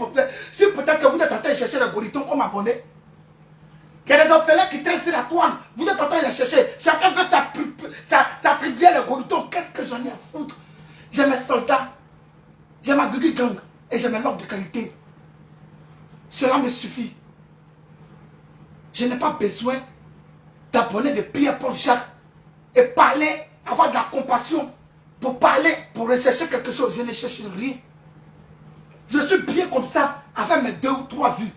Si peut-être que vous êtes en train de chercher le gouriton comme abonné, qu'il y a des orphelins qui traînent sur la toile, vous êtes en train de les chercher. Chacun veut s'attribuer le gouriton. Qu'est-ce que j'en ai à foutre? J'ai mes soldats, j'ai ma Gugu Gang et j'ai mes lobes de qualité. Cela me suffit. Je n'ai pas besoin d'abonner de Pierre-Paul Jacques et parler, avoir de la compassion pour parler, pour rechercher quelque chose. Je ne cherche rien. Je suis bien comme ça, avec mes 2 ou 3 vues.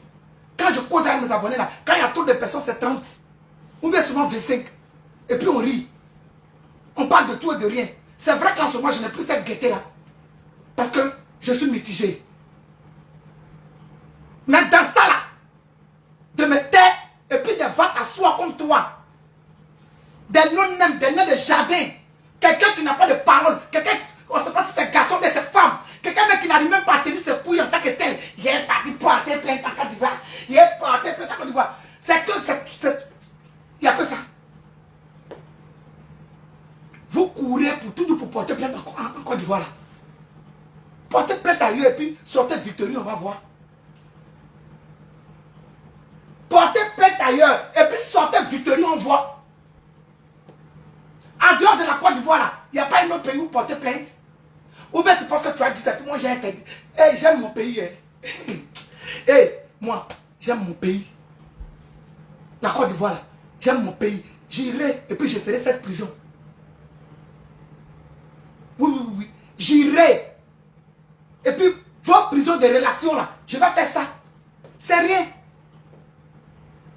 Quand je cause avec mes abonnés là, quand il y a trop de personnes, c'est 30. Ou bien souvent 25. Et puis on rit. On parle de tout et de rien. C'est vrai qu'en ce moment, je n'ai plus cette gaieté là. Parce que je suis mitigé. Mais dans ça là, de me taire et puis de va t'asseoir comme toi. Des non-nèmes, des nègres de jardin. Quelqu'un qui n'a pas de parole. Quelqu'un, on ne sait pas si c'est garçon ou c'est femme. Quelqu'un qui n'arrive même pas à tenir ses couilles en tant que tel. Il est parti porter plainte en Côte d'Ivoire. Il est porté plainte en Côte d'Ivoire. C'est que il n'y a que ça. Vous courez pour toujours pour porter plainte en Côte d'Ivoire là. Portez plainte ailleurs et puis sortez victorieux, on va voir. Portez plainte ailleurs et puis sortez victorieux, on voit. En dehors de la Côte d'Ivoire là, il n'y a pas un autre pays où porter plainte. Ou bien tu penses que tu as dit ça, puis moi j'ai interdit. Hey, j'aime mon pays. Hey, moi, j'aime mon pays. La Côte d'Ivoire là, j'aime mon pays. J'irai et puis je ferai cette prison. Oui, oui, oui. J'irai. Et puis, vos prisons de relations là, je vais faire ça. C'est rien.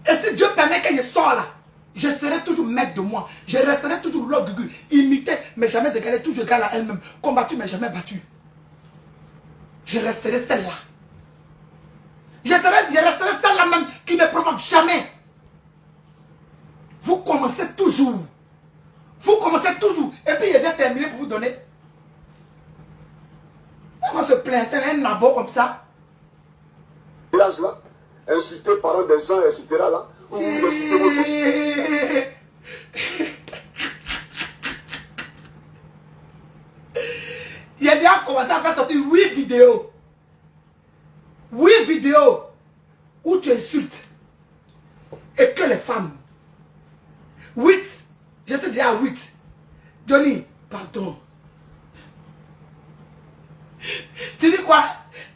Et si Dieu permet que je sorte là, je serai toujours maître de moi. Je resterai toujours Love Gugu. Imité, mais jamais égalé. Toujours égal à elle-même. Combattu, mais jamais battu. Je resterai celle-là. Je resterai celle-là même qui ne provoque jamais. Vous commencez toujours. Vous commencez toujours. Et puis, je viens terminer pour vous donner. Comment se plaint un nabo comme ça? Là, insulté par des gens, etc. là. Où vous insultez vos fils. Il a déjà commencé à faire sortir 8 vidéos. 8 vidéos où tu insultes. Et que les femmes, Je suis déjà à 8. Johnny, pardon. Tu dis quoi?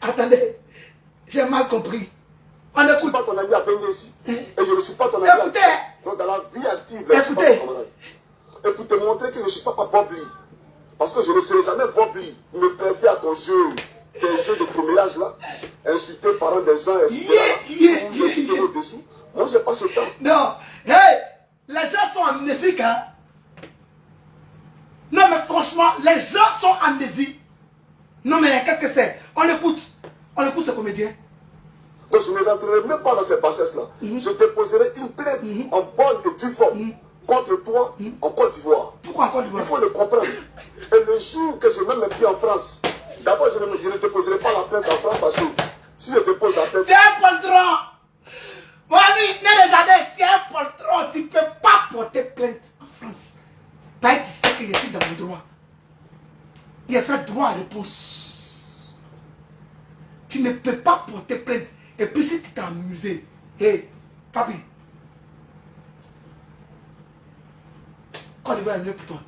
Attendez, j'ai mal compris. On Je ne suis écoute. pas ton ami à peine ici. Et je ne suis pas ton ami Écoutez. Donc dans la vie active, là, je suis pas ton camarade. Et pour te montrer que je ne suis pas Bob Lee. Parce que je ne serai jamais Bob Lee. Me prêter à ton jeu. Tes jeux de commérage là. Insulter par des gens, insulter là. Insulter au-dessous. Moi, je n'ai pas ce temps. Non. Hey, les gens sont amnésiques, hein. Non, mais franchement, les gens sont amnésiques. Non, mais qu'est-ce que c'est? On l'écoute. On écoute ce comédien. Donc je ne rentrerai même pas dans ces bassesses-là. Je déposerai une plainte en bonne et due forme contre toi en Côte d'Ivoire. Pourquoi en Côte d'Ivoire? Il faut le comprendre. Et le jour que je mets mes pieds en France, d'abord je ne déposerai pas la plainte en France parce que si je dépose la plainte... C'est un poltron. Mon ami, Né Desjardins, tu es un poltron. Tu ne peux pas porter plainte en France. Parce que tu sais que je suis dans mon droit. Il a fait droit à réponse. Tu ne peux pas porter plainte. Et puis si tu t'es amusé, hé, papi, Côte d'Ivoire est mieux pour toi.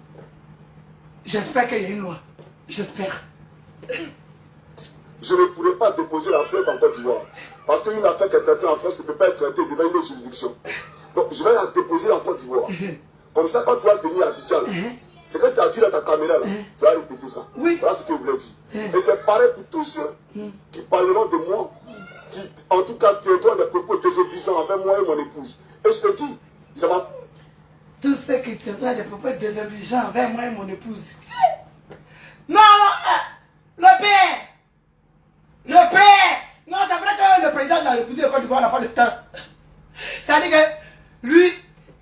J'espère qu'il y a une loi. J'espère. Je ne pourrai pas déposer la plainte en Côte d'Ivoire. Parce qu'une affaire qui est traitée en France ne peut pas être traitée devant une autre juridiction. Donc je vais la déposer en Côte d'Ivoire. Comme ça, quand tu vas venir à Abidjan, c'est que tu as dit dans ta caméra, là, tu vas répéter ça. Oui. Voilà ce que je voulais dire. Et c'est pareil pour tous ceux qui parleront de moi, qui en tout cas tiendront des propos désobligeants envers moi et mon épouse. Et je te dis, ça va... Tous ceux qui tiendront des propos désobligeants envers moi et mon épouse. Non, non, le père. Le père. Non, c'est vrai que le président de la République de Côte d'Ivoire n'a pas le temps. C'est-à-dire que lui,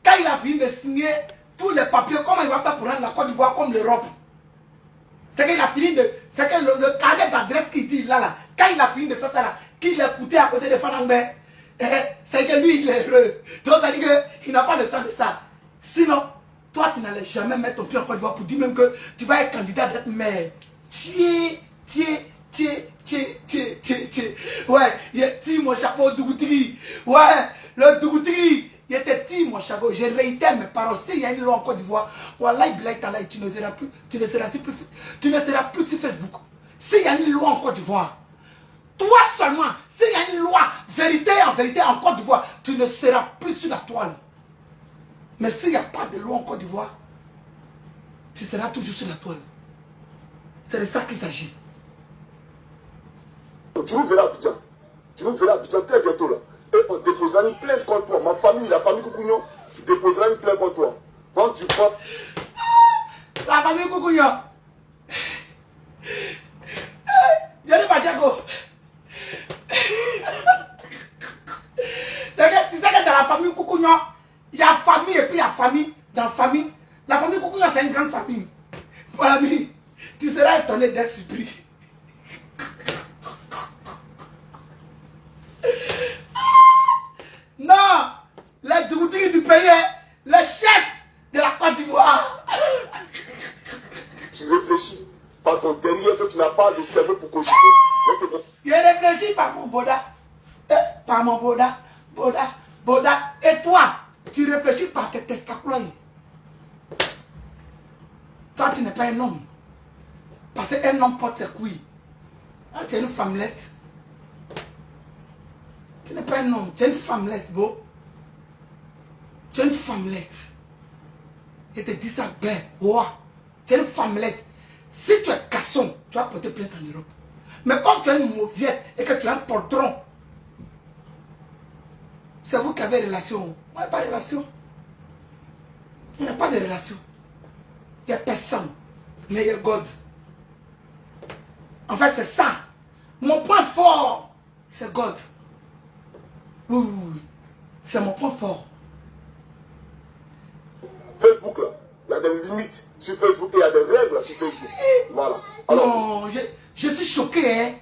quand il a fini de signer tous les papiers, comment il va faire pour rendre la Côte d'Ivoire comme l'Europe? C'est qu'il a fini de... C'est que le carnet d'adresse qu'il dit là, quand il a fini de faire ça là, qu'il a écouté à côté de Fanangbe, c'est que lui, il est heureux. Donc, ça veut dire qu'il n'a pas le temps de ça. Sinon, toi, tu n'allais jamais mettre ton pied en Côte d'Ivoire pour dire même que tu vas être candidat d'être maire. Tiens. Ouais, il est mon chapeau Dougoutiri. Ouais, le Dougoutiri. Il était dit mon chapeau. Je réitère mes paroles. S'il y a une loi en Côte d'Ivoire, voilà, tu ne seras plus, tu ne seras plus sur Facebook. S'il y a une loi en Côte d'Ivoire, toi seulement, s'il y a une loi vérité en Côte d'Ivoire, tu ne seras plus sur la toile. Mais s'il n'y a pas de loi en Côte d'Ivoire, tu seras toujours sur la toile. C'est de ça qu'il s'agit. Tu nous verras à Abidjan. Tu nous verras à Abidjan très bientôt là. Et on déposera une plainte contre toi. Ma famille, la famille Koukouignon, déposera une plainte contre toi. Quand tu prends... La famille Koukouignon. Je dis pas Diago. Tu sais que dans la famille Koukouignon, il y a famille et puis il y a famille. Dans la famille Koukouignon, c'est une grande famille. Mon ami, tu seras étonné d'être surpris. Non, les Dougoutiri du pays, le chef de la Côte d'Ivoire. Tu réfléchis par ton derrière que tu n'as pas de cerveau pour cogiter. Je réfléchis par mon boda. Par mon boda. Boda. Et toi, tu réfléchis par tes testaclois. Toi, tu n'es pas un homme. Parce qu'un homme porte ses couilles. Ah, tu es une femmelette. Tu n'es pas un homme, tu es une femmelette, beau. Tu es une femmelette. Je te dis ça bien, ouais. Tu es une femmelette. Si tu es garçon, tu vas porter plainte en Europe. Mais quand tu es une mauviette et que tu es un poltron, c'est vous qui avez relation. Moi, il n'y a pas de relation. Il n'y a pas de relation. Il n'y a personne. Mais il y a God. En fait, c'est ça. Mon point fort, c'est God. Oui. C'est mon point fort. Facebook là, il y a des limites sur Facebook et il y a des règles sur Facebook. Voilà. Alors, non, je suis choqué, hein.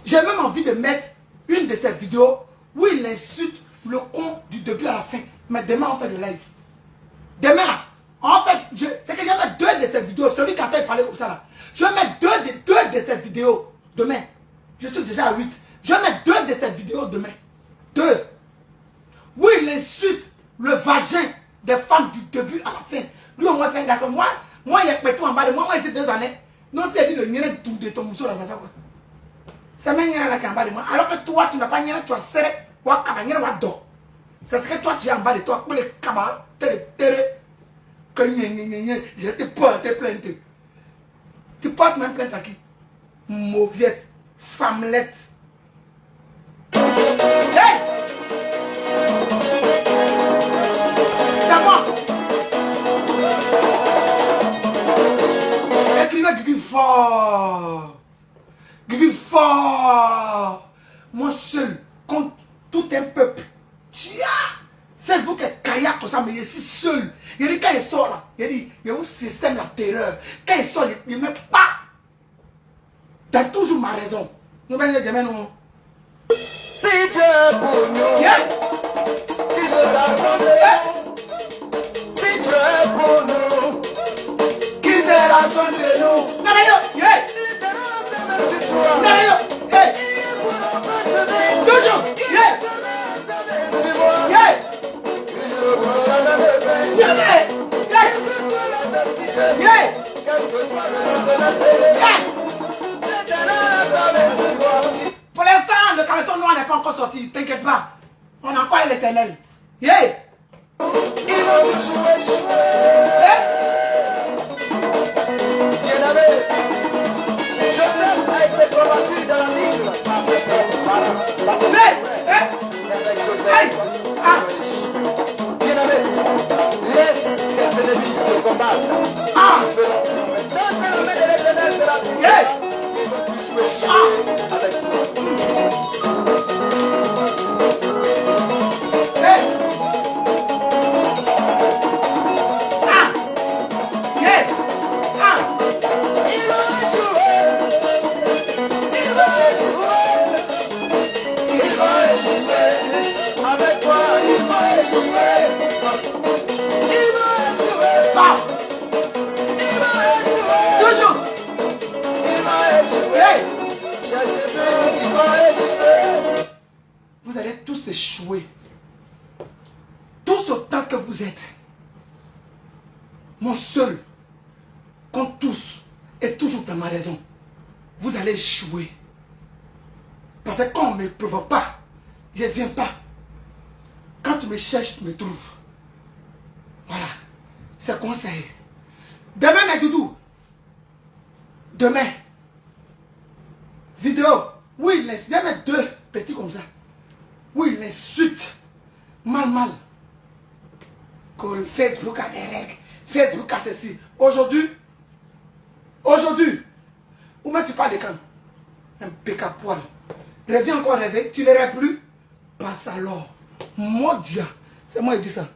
J'ai même envie de mettre une de ces vidéos où il insulte le con du début à la fin. Mais demain, on fait le live. Demain, là, en fait, c'est que je vais mettre 2 de ces vidéos. Celui qui a parlé comme ça, là. Je vais mettre 2 de ces vidéos demain. Je suis déjà à 8. Je vais mettre 2 de ces vidéos demain. 2. Où il insulte le vagin des femmes du début à un garçon. Moi, il y a tout en bas de moi. Moi, c'est 2 années. Non, c'est dit le nien tout de ton mousseau, là, ça fait quoi? C'est même là qui est en bas de moi. Alors que toi, tu n'as pas nien, tu as serré. C'est ce que toi, tu es en bas de toi. Pour les cabas, que je te porte plainte. Tu portes même plainte à qui? Mauviette, femmelette. Hey! C'est moi! Écrivez Guigui fort! Guigui fort! Moi seul, contre tout un peuple. Tiens! Facebook est kayak tout ça, mais je suis seul. Il dit quand il sort là, il dit, il y a un système la terreur. Quand il sort, il ne met pas. Tu as toujours ma raison. Nous venons de demain, nous. Si Dieu est pour nous, qui sera contre nous? Si Dieu est pour nous, qui sera contre nous? Nagayo, yeah! Il te donne sur toi. Nagayo, hey! Il est pour nous maintenir. Toujours, Il yeah! est sur moi. Yeah! Il ne peut jamais me perdre. Yeah! Quelle que soit l'adversité, Yeah! quel que soit le nom de la télé, l'Éternel est avec toi. Pour l'instant, le caleçon noir n'est pas encore sorti. T'inquiète pas. On a encore l'éternel. Yeah! Ils vont toujours échouer. Bien-aimé, Joseph a été combattu dans la Bible par ses frères. Par ses frères. Avec Joseph, bien-aimé, laisse tes ennemis te combattre. Ils feront tout. Mais tant que la main de l'Éternel sera sur toi, ils vont toujours échouer avec toi. Vous allez tous échouer. Tous autant que vous êtes. Mon seul, contre tous, est toujours dans ma raison. Vous allez échouer. Parce que quand on ne me provoque pas, je ne viens pas. Quand tu me cherches, tu me trouves. Voilà. C'est conseil. Demain, mes doudous. Demain. Vidéo. Oui, il y a deux petits comme ça. Oui, il insulte. Mal. Que Facebook a des règles. Facebook a ceci. Aujourd'hui, où même tu parles de quand? Un péca poil. Reviens encore rêver. Tu ne rêves plus? Passe alors. Mon Dieu. C'est moi qui dis ça.